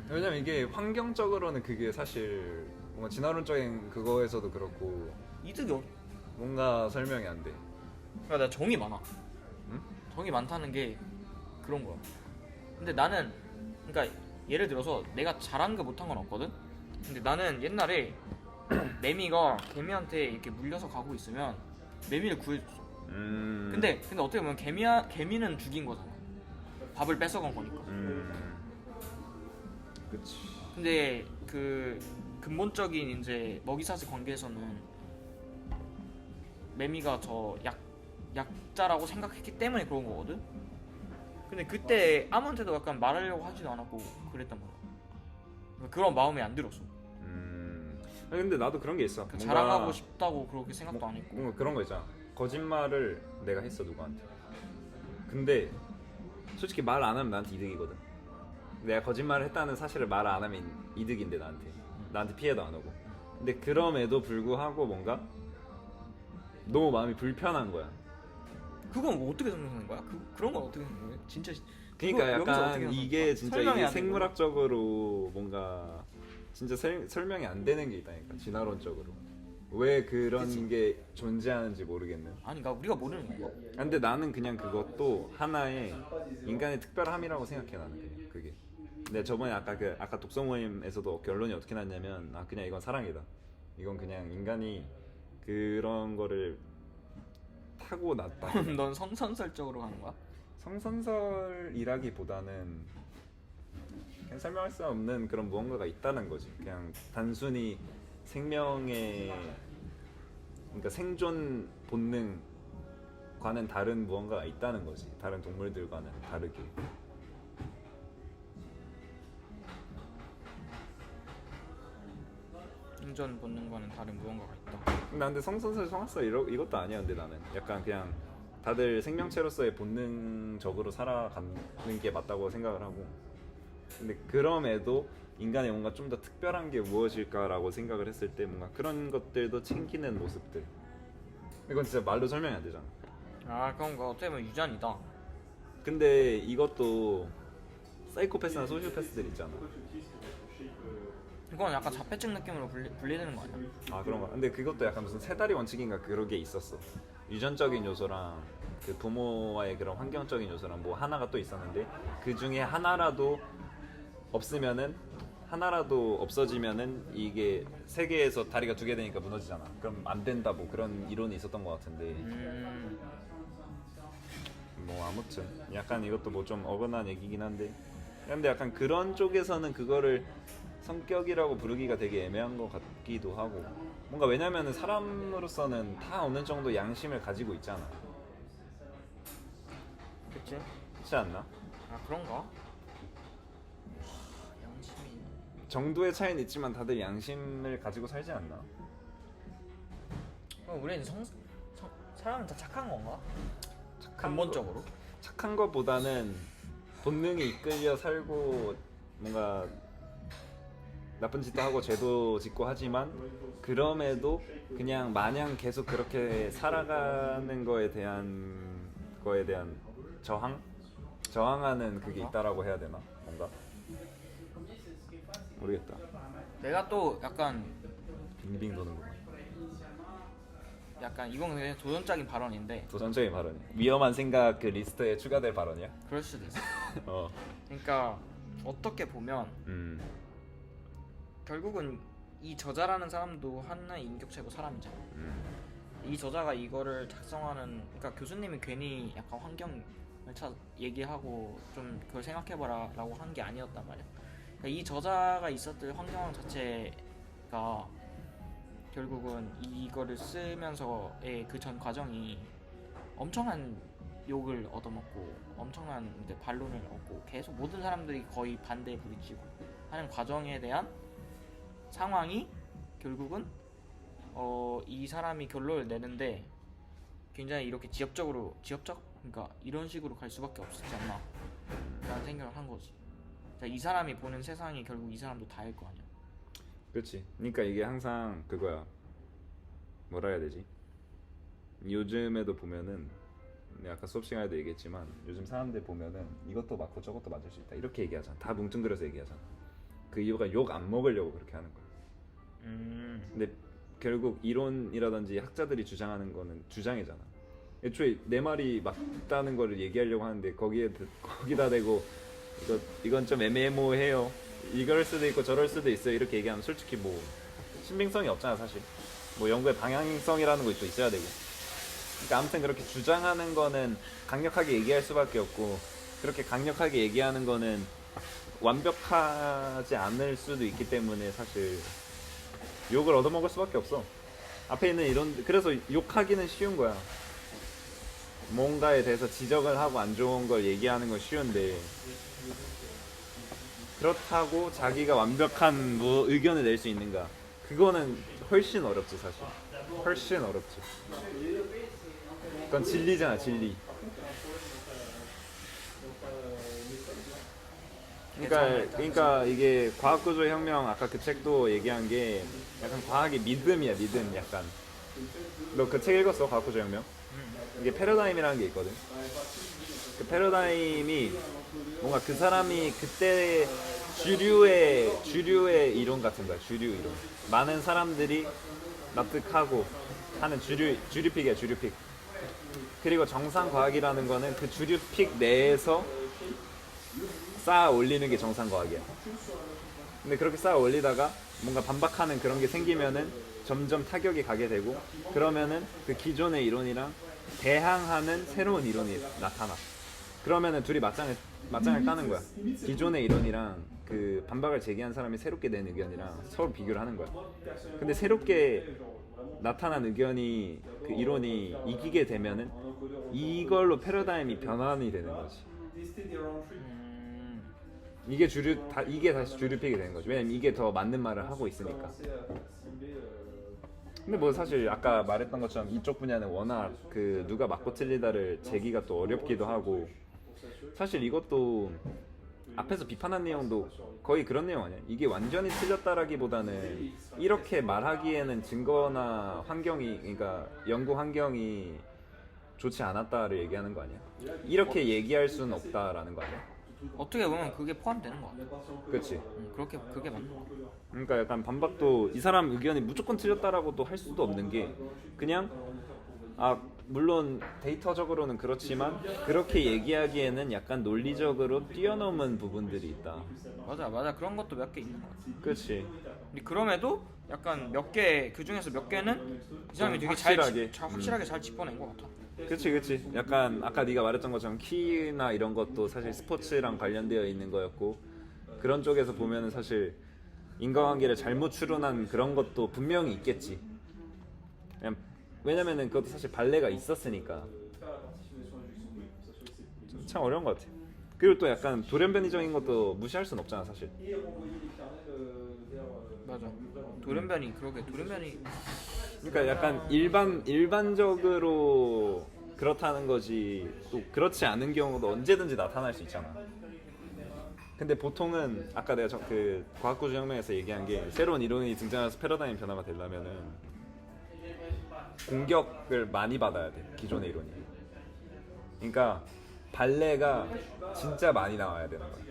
왜냐면 이게 환경적으로는 그게 사실 뭔가 진화론적인 그거에서도 그렇고 이득이 없. 뭔가 설명이 안 돼. 그러니까 나 정이 많아. 응? 정이 많다는 게 그런 거야. 근데 나는 그러니까 예를 들어서 내가 잘한 거 못한 건 없거든. 근데 나는 옛날에 매미가 개미한테 이렇게 물려서 가고 있으면 매미를 구해줬어. 근데 어떻게 보면 개미는 죽인 거잖아. 밥을 뺏어간 거니까. 그치. 근데 그 근본적인 이제 먹이사슬 관계에서는 매미가 저 약자라고 생각했기 때문에 그런 거거든. 근데 그때 아무한테도 약간 말하려고 하지도 않았고 그랬단 말이야. 그러니까 그런 마음이 안 들었어. 아니, 근데 나도 그런 게 있어. 그러니까 자랑하고 싶다고 그렇게 생각도 안 했고. 뭔가 그런 거 있잖아. 거짓말을 내가 했어 누구한테. 근데 솔직히 말 안 하면 나한테 이득이거든. 내가 거짓말을 했다는 사실을 말 안 하면 이득인데 나한테 피해도 안 오고. 근데 그럼에도 불구하고 뭔가 너무 마음이 불편한 거야. 그건 뭐 어떻게 생각하는 거야? 그런 건 어떻게 생각해? 진짜. 그러니까 여기서 어떻게 약간 이게 생각하는 진짜 거야? 설명이 이게 안 되는 생물학적으로 뭔가 진짜 설명이 안 되는 게 있다니까. 진화론적으로 왜 그런 그치? 게 존재하는지 모르겠는. 거야? 아니, 그러니까 우리가 모르는 건가? 근데 나는 그냥 그것도 하나의 인간의 특별함이라고 생각해. 나는 그게. 근데 저번에 아까 독서 모임에서도 결론이 어떻게 났냐면 그냥 이건 사랑이다. 이건 그냥 인간이 그런 거를 타고 났다. 넌 성선설적으로 가는 거야? 성선설이라기보다는 그냥 설명할 수 없는 그런 무언가가 있다는 거지. 그냥 단순히 생명의 그러니까 생존 본능과는 다른 무언가가 있다는 거지. 다른 동물들과는 다르게. 생존 본능과는 다른 무언가가 있다. 근데 성선설 성악설 이것도 아니야. 근데 나는 약간 그냥 다들 생명체로서의 본능적으로 살아가는 게 맞다고 생각을 하고, 근데 그럼에도 인간의 뭔가 좀 더 특별한 게 무엇일까라고 생각을 했을 때 뭔가 그런 것들도 챙기는 모습들. 이건 진짜 말로 설명이 안 되잖아. 그럼 그 어떻게 보면 유전이다. 근데 이것도 사이코패스나 소시오패스들 있잖아. 이건 약간 자폐증 느낌으로 분리되는 거 아니야? 그런가? 근데 그것도 약간 무슨 세 다리 원칙인가 그런 게 있었어. 유전적인 요소랑 그 부모와의 그런 환경적인 요소랑 뭐 하나가 또 있었는데 그 중에 하나라도 없어지면은 이게 세 개에서 다리가 두 개 되니까 무너지잖아. 그럼 안 된다 뭐 그런 이론이 있었던 것 같은데. 뭐 아무튼 약간 이것도 뭐 좀 어긋난 얘기긴 한데, 근데 약간 그런 쪽에서는 그거를 성격이라고 부르기가 되게 애매한 것 같기도 하고, 뭔가 왜냐면은 사람으로서는 다 어느 정도 양심을 가지고 있잖아. 그치? 그렇지 않나? 그런가? 정도의 차이는 있지만 다들 양심을 가지고 살지 않나? 우리는 사람은 다 착한 건가? 착한 근본적으로? 착한 것보다는 본능에 이끌려 살고 뭔가 나쁜 짓도 하고 죄도 짓고 하지만 그럼에도 그냥 마냥 계속 그렇게 살아가는 거에 대한 저항하는 그게 있다라고 해야 되나? 뭔가 모르겠다. 내가 또 약간 빙빙 도는 거. 이건 그냥 도전적인 발언인데 도전적인 발언이. 위험한 생각 그 리스트에 추가될 발언이야? 그럴 수도 있어. 어. 그러니까 어떻게 보면 결국은 이 저자라는 사람도 하나의 인격체고 사람이잖아. 이 저자가 이거를 작성하는, 그러니까 교수님이 괜히 약간 환경을 얘기하고 좀 그걸 생각해봐라 라고 한 게 아니었단 말이야. 그러니까 이 저자가 있었던 환경 자체가 결국은 이거를 쓰면서의 그 전 과정이 엄청난 욕을 얻어먹고 엄청난 이제 반론을 얻고 계속 모든 사람들이 거의 반대에 부딪히고 하는 과정에 대한 상황이 결국은 이 사람이 결론을 내는데 굉장히 이렇게 지엽적? 그러니까 이런 식으로 갈 수밖에 없었지 않나 라는 생각을 한 거지. 이 사람이 보는 세상이 결국 이 사람도 다일 거 아니야. 그렇지. 그러니까 이게 항상 그거야. 뭐라 해야 되지? 요즘에도 보면은 내가 아까 수업 시간에도 얘기했지만 요즘 사람들 보면은 이것도 맞고 저것도 맞을 수 있다 이렇게 얘기하잖아. 다 뭉뚱그려서 얘기하잖아. 그 이유가 욕 안 먹으려고 그렇게 하는 거야. 근데 결국 이론이라든지 학자들이 주장하는 거는 주장이잖아. 애초에 내 말이 맞다는 거를 얘기하려고 하는데 거기다 대고 이건 좀 애매모호해요. 이럴 수도 있고 저럴 수도 있어요. 이렇게 얘기하면 솔직히 뭐 신빙성이 없잖아 사실. 뭐 연구의 방향성이라는 거 또 있어야 되고. 그러니까 아무튼 그렇게 주장하는 거는 강력하게 얘기할 수밖에 없고 그렇게 강력하게 얘기하는 거는 완벽하지 않을 수도 있기 때문에 사실 욕을 얻어먹을 수밖에 없어. 앞에 있는 그래서 욕하기는 쉬운 거야. 뭔가에 대해서 지적을 하고 안 좋은 걸 얘기하는 건 쉬운데 그렇다고 자기가 완벽한 뭐 의견을 낼 수 있는가? 그거는 훨씬 어렵지 사실. 훨씬 어렵지. 그건 진리잖아 진리. 그러니까 이게 과학구조의 혁명 아까 그 책도 얘기한 게 약간 과학의 믿음이야 믿음 약간. 너 그 책 읽었어 과학구조의 혁명? 이게 패러다임이라는 게 있거든. 그 패러다임이 뭔가 그 사람이 그때 주류의 이론 같은 거야. 주류 이론. 많은 사람들이 납득하고 하는 주류픽이야 주류픽. 그리고 정상 과학이라는 거는 그 주류픽 내에서 쌓아 올리는 게 정상 과학이야. 근데 그렇게 쌓아 올리다가 뭔가 반박하는 그런 게 생기면은 점점 타격이 가게 되고 그러면은 그 기존의 이론이랑 대항하는 새로운 이론이 나타나. 그러면은 둘이 맞짱을 까는 거야. 기존의 이론이랑 그 반박을 제기한 사람이 새롭게 낸 의견이랑 서로 비교를 하는 거야. 근데 새롭게 나타난 의견이 그 이론이 이기게 되면은 이걸로 패러다임이 변환이 되는 거지. 이게 다시 주류픽이 되는 거지. 왜냐면 이게 더 맞는 말을 하고 있으니까. 근데 뭐 사실 아까 말했던 것처럼 이쪽 분야는 워낙 그 누가 맞고 틀리다를 재기가 또 어렵기도 하고 사실 이것도 앞에서 비판한 내용도 거의 그런 내용 아니야? 이게 완전히 틀렸다라기보다는 이렇게 말하기에는 증거나 환경이 그러니까 연구 환경이 좋지 않았다를 얘기하는 거 아니야? 이렇게 얘기할 수는 없다라는 거 아니야? 어떻게 보면 그게 포함되는 거 같아. 그렇지. 그게 맞는 거 같아. 그러니까 약간 반박도 이 사람 의견이 무조건 틀렸다라고도 할 수도 없는 게 그냥 물론 데이터적으로는 그렇지만 그렇게 얘기하기에는 약간 논리적으로 뛰어넘은 부분들이 있다. 맞아 그런 것도 몇 개 있는 거 같아. 그렇지. 근데 그럼에도 약간 그 중에서 몇 개는 이 사람이 되게 확실하게 잘 짚어낸 것 같아. 그치. 약간 아까 네가 말했던 것처럼 키나 이런 것도 사실 스포츠랑 관련되어 있는 거였고 그런 쪽에서 보면은 사실 인과관계를 잘못 추론한 그런 것도 분명히 있겠지. 왜냐면은 그것도 사실 발레가 있었으니까. 참 어려운 것 같아. 그리고 또 약간 돌연변이적인 것도 무시할 순 없잖아 사실. 맞아. 돌연변이 그러게 돌연변이 그러니까 약간 일반적으로 그렇다는 거지 또 그렇지 않은 경우도 언제든지 나타날 수 있잖아. 근데 보통은 아까 내가 그 과학구조혁명에서 얘기한 게 새로운 이론이 등장해서 패러다임 변화가 되려면은 공격을 많이 받아야 돼 기존의 이론이. 그러니까 발레가 진짜 많이 나와야 되는 거야.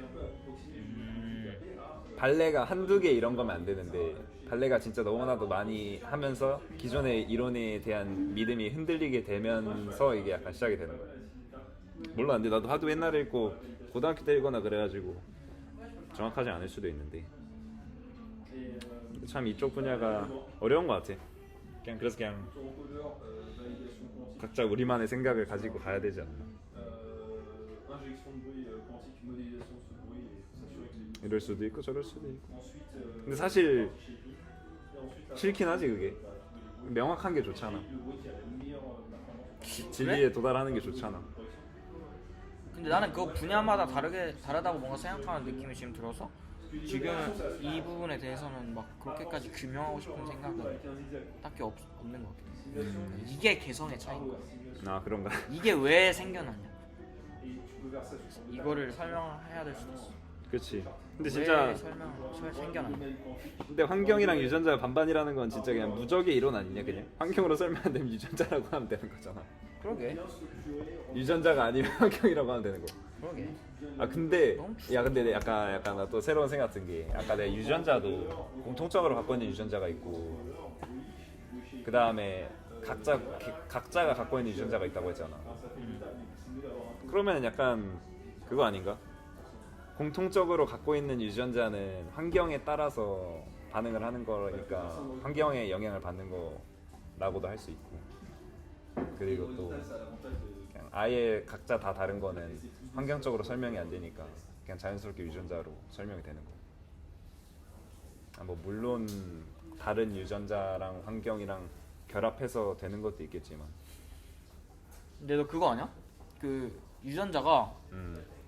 발레가 한두 개 이런 거면 안 되는데 발레가 진짜 너무나도 많이 하면서 기존의 이론에 대한 믿음이 흔들리게 되면서 이게 약간 시작이 되는 거야. 몰라. 근데 나도 하도 옛날에 읽고 고등학교 때 읽거나 그래가지고 정확하지 않을 수도 있는데 참 이쪽 분야가 어려운 것 같아. 그래서 그냥 각자 우리만의 생각을 가지고 가야 되지 않나. 이럴 수도 있고 저럴 수도 있고. 근데 사실 싫긴 하지 그게. 명확한 게 좋잖아. 진리에 도달하는 게 좋잖아. 근데 나는 그 분야마다 다르다고 뭔가 생각하는 느낌이 지금 들어서 지금 이 부분에 대해서는 막 그렇게까지 규명하고 싶은 생각은 딱히 없는 것 같아. 이게 개성의 차이인 거야. 아 그런가? 이게 왜 생겨났냐. 이거를 설명해야 될 수도 있어. 그렇지. 근데 진짜 생겨났냐. 근데 환경이랑 유전자가 반반이라는 건 진짜 그냥 무적의 이론 아니냐 그냥? 환경으로 설명 안 되면 유전자라고 하면 되는 거잖아. 그러게. 유전자가 아니면 환경이라고 하면 되는 거. 그러게. 아 근데 야 근데 약간 나 또 새로운 생각 든 게 아까 내가 유전자도 공통적으로 갖고 있는 유전자가 있고 그 다음에 각자가 갖고 있는 유전자가 있다고 했잖아. 그러면 약간 그거 아닌가? 공통적으로 갖고 있는 유전자는 환경에 따라서 반응을 하는 거니까 환경에 영향을 받는 거라고도 할 수 있고 그리고 또 그냥 아예 각자 다 다른 거는 환경적으로 설명이 안 되니까 그냥 자연스럽게 유전자로 설명이 되는 거. 아, 뭐 물론 다른 유전자랑 환경이랑 결합해서 되는 것도 있겠지만. 근데 너 그거 아냐? 그 유전자가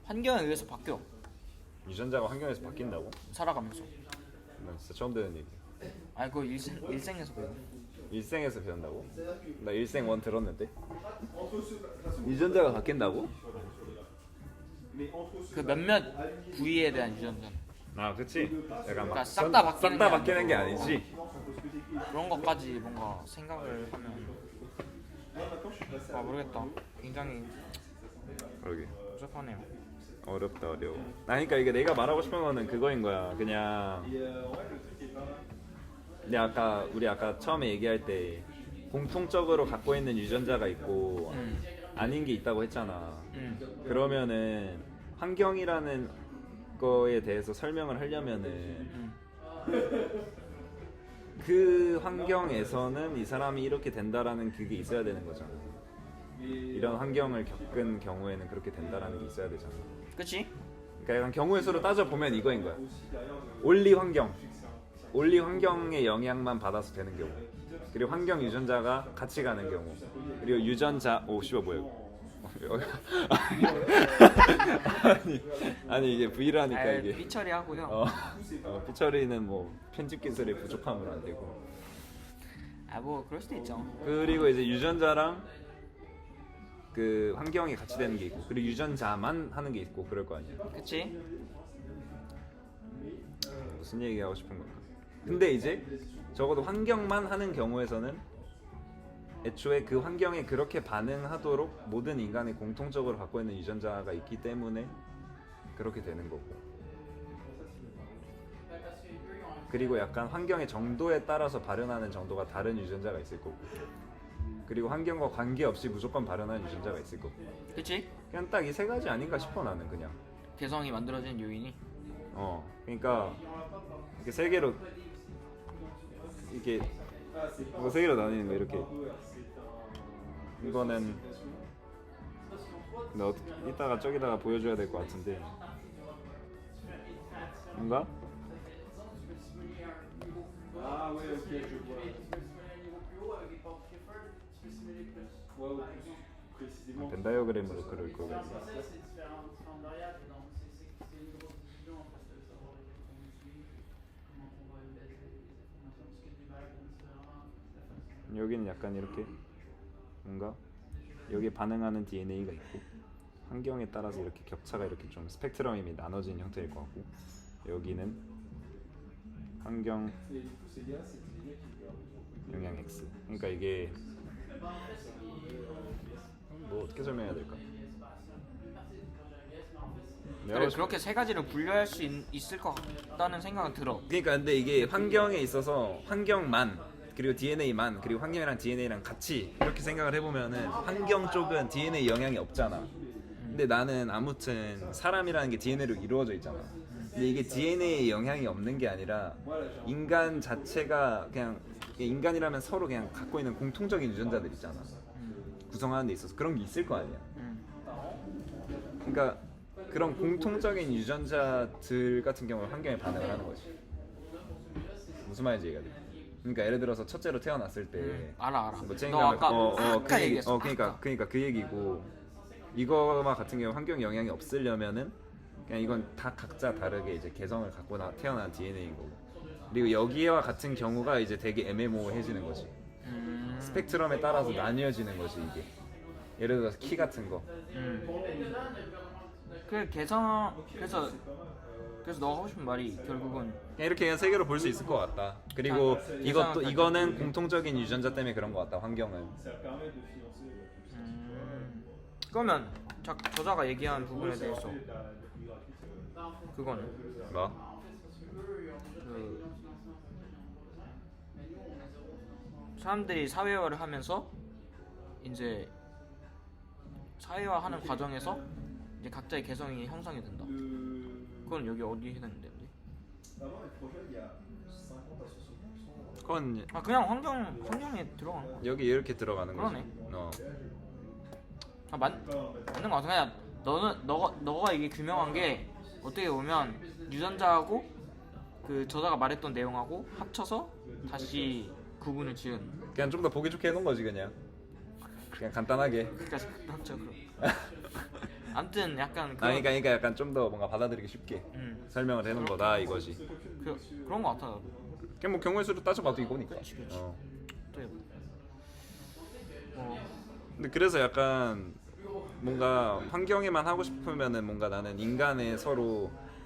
환경에 의해서 바뀌어. 유전자가 환경에서 바뀐다고? 살아가면서. 난 진짜 처음 듣는 얘기. 아니 그거 일생에서 배워. 일생에서 배운다고? 나 일생 원 들었는데. 유전자가 바뀐다고? 그 몇몇 부위에 대한 유전자. 아, 그렇지. 약간 그러니까 싹 다 바뀌는 게 아니지. 그런 것까지 뭔가 생각을 하면 아 모르겠다. 굉장히 그러게. 복잡하네요. 어렵다 어려워. 그러니까 이게 내가 말하고 싶은 거는 그거인 거야. 그냥 우리 아까 처음에 얘기할 때 공통적으로 갖고 있는 유전자가 있고 아닌 게 있다고 했잖아. 그러면은 환경이라는 거에 대해서 설명을 하려면은 그 환경에서는 이 사람이 이렇게 된다라는 그게 있어야 되는 거잖아. 이런 환경을 겪은 경우에는 그렇게 된다라는 게 있어야 되잖아. 그치? 그러니까 약간 경우의 수로 따져보면 이거인 거야. 올리 환경의 영향만 받아서 되는 경우, 그리고 환경 유전자가 같이 가는 경우, 그리고 유전자 씨발 뭐야 이거. 아니 이게 V라니까 이게 삐처리 하고요. 삐처리는 뭐 편집 기술의 부족함은 안 되고. 아 뭐 그럴 수도 있죠. 그리고 이제 유전자랑 그 환경이 같이 되는 게 있고, 그리고 유전자만 하는 게 있고 그럴 거 아니야. 그치? 무슨 얘기하고 싶은 건가? 근데 이제 적어도 환경만 하는 경우에서는 애초에 그 환경에 그렇게 반응하도록 모든 인간이 공통적으로 갖고 있는 유전자가 있기 때문에 그렇게 되는 거고, 그리고 약간 환경의 정도에 따라서 발현하는 정도가 다른 유전자가 있을 거고, 그리고 환경과 관계없이 무조건 발현하는 유전자가 있을 거고. 그치? 그냥 딱 이 세 가지 아닌가 싶어 나는 그냥. 개성이 만들어진 요인이? 그러니까 이렇게 세 개로 이렇게 뭐 세 개로 나뉘는 거 이렇게. 이거는 근데 이따가 저기다가 보여줘야 될 것 같은데. 뭔가? 벤다이어그램으로 그럴 거. 여기는 약간 이렇게 뭔가 여기에 반응하는 DNA가 있고 환경에 따라서 이렇게 격차가 이렇게 좀 스펙트럼이 나눠진 형태일 것 같고 여기는 환경 영향 X. 그러니까 이게 뭐 어떻게 설명해야 될까? 그래, 그렇게 세 가지를 분류할 수 있을 것 같다는 생각은 들어. 그러니까 근데 이게 환경에 있어서 환경만 그리고 DNA만 그리고 환경이랑 DNA랑 같이 이렇게 생각을 해보면은 환경 쪽은 DNA 영향이 없잖아. 근데 나는 아무튼 사람이라는 게 DNA로 이루어져 있잖아. 근데 이게 DNA에 영향이 없는 게 아니라 인간 자체가 그냥 인간이라면 서로 그냥 갖고 있는 공통적인 유전자들 있잖아. 구성하는 데 있어서 그런 게 있을 거 아니야. 그러니까 그런 공통적인 유전자들 같은 경우는 환경에 반응을 하는 거지. 무슨 말인지 이해가 돼? 그러니까 예를 들어서 첫째로 태어났을 때 알아. 뭐 너 아까 그 얘기, 얘기했어. 그러니까 그 얘기고 이거와 같은 경우 환경 영향이 없으려면은 그냥 이건 다 각자 다르게 이제 개성을 갖고 태어난 DNA인 거고. 그리고 여기와 같은 경우가 이제 되게 애매모호해지는 거지. 스펙트럼에 따라서 나뉘어지는 거지 이게. 예를 들어서 키 같은 거. 그 그래서 너가 하고 싶은 말이 결국은 그냥 이렇게 그냥 세 개로 볼 수 있을 것 같다. 그리고 이거는 공통적인 유전자 때문에 그런 것 같다. 환경은. 그러면 저자가 얘기한 부분에 대해서 그거는 뭐? 그 사람들이 사회화를 하면서 이제 사회화하는 과정에서 이제 각자의 개성이 형성이 된다. 그건 여기 어디에 해당되는데? 그건 그냥 환경에 들어가는 거. 여기 이렇게 들어가는 거지. 그러네. 맞는 거 같아. 그냥 너가 이게 규명한 게 어떻게 보면 유전자하고 그 저자가 말했던 내용하고 합쳐서 다시 구분을 지은. 그냥 좀 더 보기 좋게 해놓은 거지 그냥 간단하게. 그러니까 합쳐 그럼. 아무튼 약간 그러니까 약간 좀 더 뭔가 받아들이기 쉽게 설명을 해놓은 거다 이거지. 그런 거 같아. 그냥 뭐 경우의 수로 따져봐도 이거니까. 그렇지. 또 해봐. 근데 그래서 약간 뭔가 환경에만 하고 싶으면은 뭔가 나는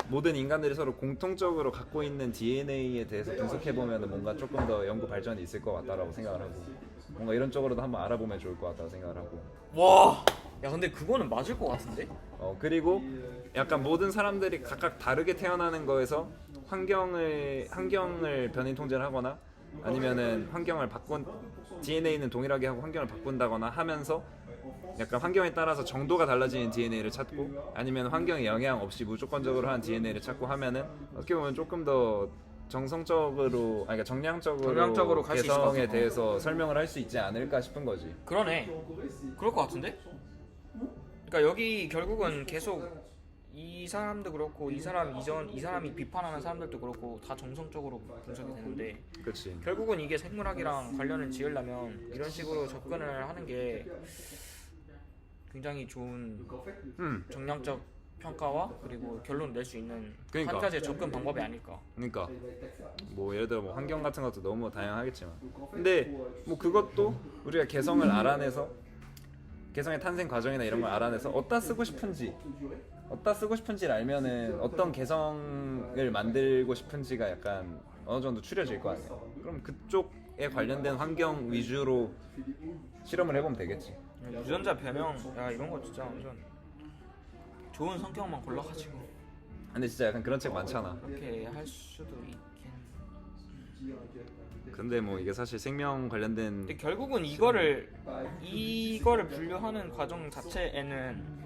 모든 인간들이 서로 공통적으로 갖고 있는 DNA에 대해서 분석해 보면은 뭔가 조금 더 연구 발전이 있을 것 같다라고 생각을 하고 뭔가 이런 쪽으로도 한번 알아보면 좋을 것 같다고 생각을 하고. 와. 야 근데 그거는 맞을 것 같은데? 그리고 약간 모든 사람들이 각각 다르게 태어나는 거에서 환경을 변이 통제를 하거나 아니면은 DNA는 동일하게 하고 환경을 바꾼다거나 하면서 약간 환경에 따라서 정도가 달라지는 DNA를 찾고 아니면 환경에 영향 없이 무조건적으로 한 DNA를 찾고 하면은 어떻게 보면 조금 더 그러니까 정량적으로 갈수 있을 것 개성에 같아. 대해서 설명을 할 수 있지 않을까 싶은 거지. 그러네. 그럴 것 같은데? 그러니까 여기 결국은 계속 이 사람도 그렇고 이 사람이 비판하는 사람들도 그렇고 다 정성적으로 분석이 되는데 그렇지. 결국은 이게 생물학이랑 관련을 지으려면 이런 식으로 접근을 하는 게 굉장히 좋은 정량적 평가와 그리고 결론을 낼 수 있는 그러니까. 한 가지의 접근 방법이 아닐까. 그러니까 뭐 예를 들어 뭐 환경 같은 것도 너무 다양하겠지만 근데 뭐 그것도 우리가 개성을 알아내서 개성의 탄생 과정이나 이런 걸 알아내서 어디다 쓰고 싶은지를 알면은 어떤 개성을 만들고 싶은지가 약간 어느 정도 추려질 거 아니야. 그럼 그쪽에 관련된 환경 위주로 실험을 해보면 되겠지. 유전자 변형 이런 거 진짜 완전 좋은 성격만 골라가지고 근데 진짜 약간 그런 책 많잖아. 그렇게 할 수도 있긴. 근데 뭐 이게 사실 생명 관련된 근데 결국은 이거를 분류하는 과정 자체에는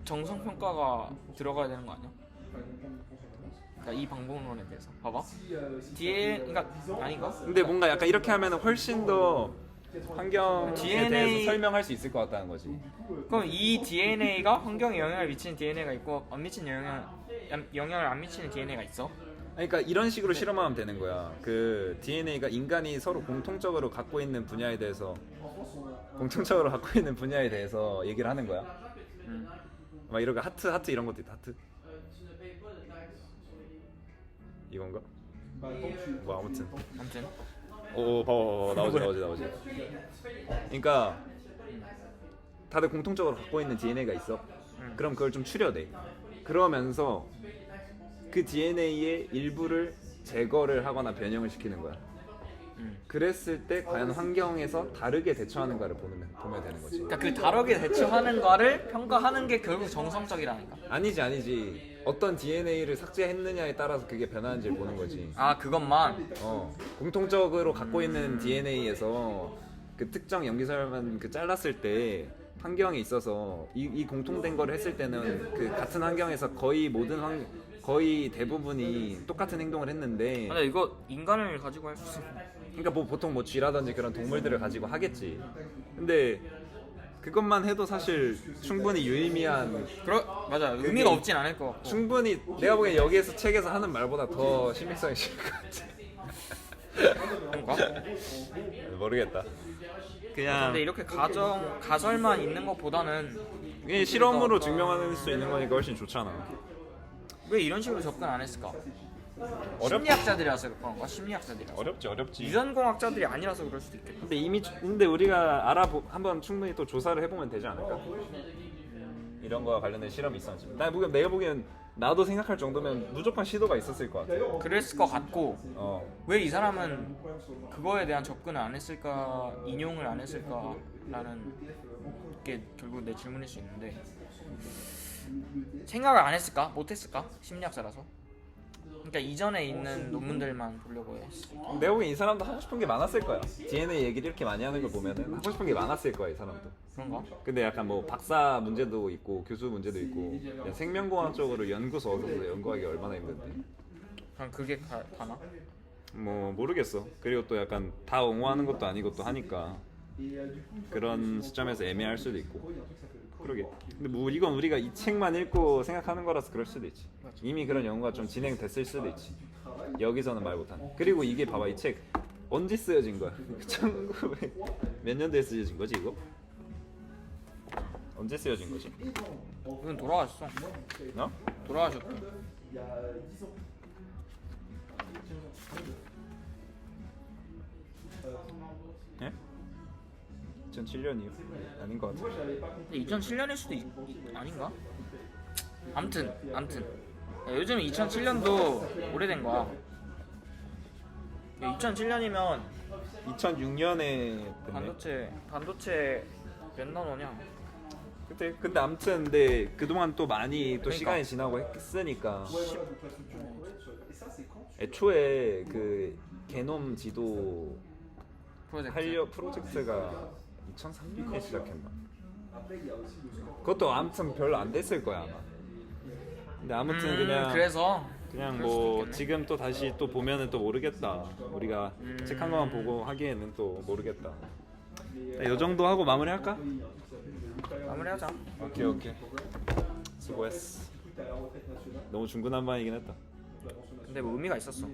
정성 평가가 들어가야 되는 거 아니야? 그러니까 이 방법론에 대해서 봐봐. 그러니까 아닌가? 근데 뭔가 약간 이렇게 하면 훨씬 더 환경에 대해서 설명할 수 있을 것 같다는 거지. 그럼 이 DNA가 환경에 영향을 미치는 DNA가 있고 영향을 안 미치는 DNA가 있어? 그러니까 이런 식으로 실험하면 되는 거야. 그 DNA가 인간이 서로 공통적으로 갖고 있는 분야에 대해서 얘기를 하는 거야. 막 이런 거 하트 이런 것도 있다. 하트 이건가? 뭐 아무튼 오, 봐봐, 나오지. 그러니까 다들 공통적으로 갖고 있는 DNA가 있어. 그럼 그걸 좀 추려내. 그러면서 그 DNA의 일부를 제거를 하거나 변형을 시키는 거야. 그랬을 때 과연 환경에서 다르게 대처하는가를 보면 되는 거지. 그러니까 그 다르게 대처하는 거를 평가하는 게 결국 정성적이라니까. 아니지. 어떤 DNA를 삭제했느냐에 따라서 그게 변하는지를 보는 거지. 아 그것만. 공통적으로 갖고 있는 DNA에서 그 특정 염기설만 그 잘랐을 때 환경에 있어서 이 공통된 거를 했을 때는 그 같은 환경에서 거의 대부분이 똑같은 행동을 했는데. 근데 이거 인간을 가지고 할 수 있어. 그러니까 뭐 보통 뭐 쥐라든지 그런 동물들을 가지고 하겠지. 근데 그것만 해도 사실 충분히 유의미한. 맞아. 의미가 없진 않을 것 같고. 충분히 내가 보기엔 여기에서 책에서 하는 말보다 더 신빙성이 있을 것 같아. 그런가? 모르겠다. 그냥 근데 이렇게 가설만 있는 것보다는 이게 실험으로 증명할 수 있는 거니까 훨씬 좋잖아. 왜 이런 식으로 접근 안 했을까? 심리학자들이라서 그런가? 심리학자들이라서. 어렵지. 유전공학자들이 아니라서 그럴 수도 있겠다. 근데 우리가 한번 충분히 또 조사를 해보면 되지 않을까? 이런 거와 관련된 실험이 있었지. 내가 보기엔 나도 생각할 정도면 무조건 시도가 있었을 것 같아. 그랬을 것 같고 왜 이 사람은 그거에 대한 접근을 안 했을까, 인용을 안 했을까라는 게 결국 내 질문일 수 있는데 생각을 안 했을까? 못 했을까? 심리학자라서. 그러니까 이전에 있는 논문들만 보려고 했어. 내가 보기엔 이 사람도 하고 싶은 게 많았을 거야. DNA 얘기를 이렇게 많이 하는 걸 보면은 하고 싶은 게 많았을 거야, 이 사람도. 그런가? 근데 약간 뭐 박사 문제도 있고 교수 문제도 있고 생명공학 쪽으로 연구소 얻어서 연구하기 얼마나 힘든데. 그럼 그게 다나? 뭐 모르겠어. 그리고 또 약간 다 옹호하는 것도 아니고 또 하니까 그런 시점에서 애매할 수도 있고. 그러게. 근데 뭐 이건 우리가 이 책만 읽고 생각하는 거라서 그럴 수도 있지. 이미 그런 연구가 좀 진행됐을 수도 있지. 여기서는 말 못하는. 그리고 이게 봐봐, 이 책 언제 쓰여진 거야? 1900 몇 년도에 쓰여진 거지 이거? 언제 쓰여진 거지? 이건 돌아가셨어. 돌아가셨대. 예? 2007년이요? 아닌 것 같아. 근데 2007년일 수도 아닌가? 암튼 야, 요즘 2007년도 오래된 거야. 2007년이면 2006년에 반도체 몇 나노냐? 근데 아무튼 근데 그동안 또 많이 또 그러니까. 시간이 지나고 했으니까 애초에 그 게놈 지도 프로젝트가 2003년에 시작했나? 그것도 아무튼 별로 안 됐을 거야 아마. 근데 아무튼 그냥 뭐 지금 또 다시 또 보면은 또 모르겠다. 우리가 책 한 권만 보고 하기에는 또 모르겠다. 이 정도 하고 마무리할까? 마무리하자. 오케이. 수고했어. 너무 중구난방이긴 했다. 근데 뭐 의미가 있었어.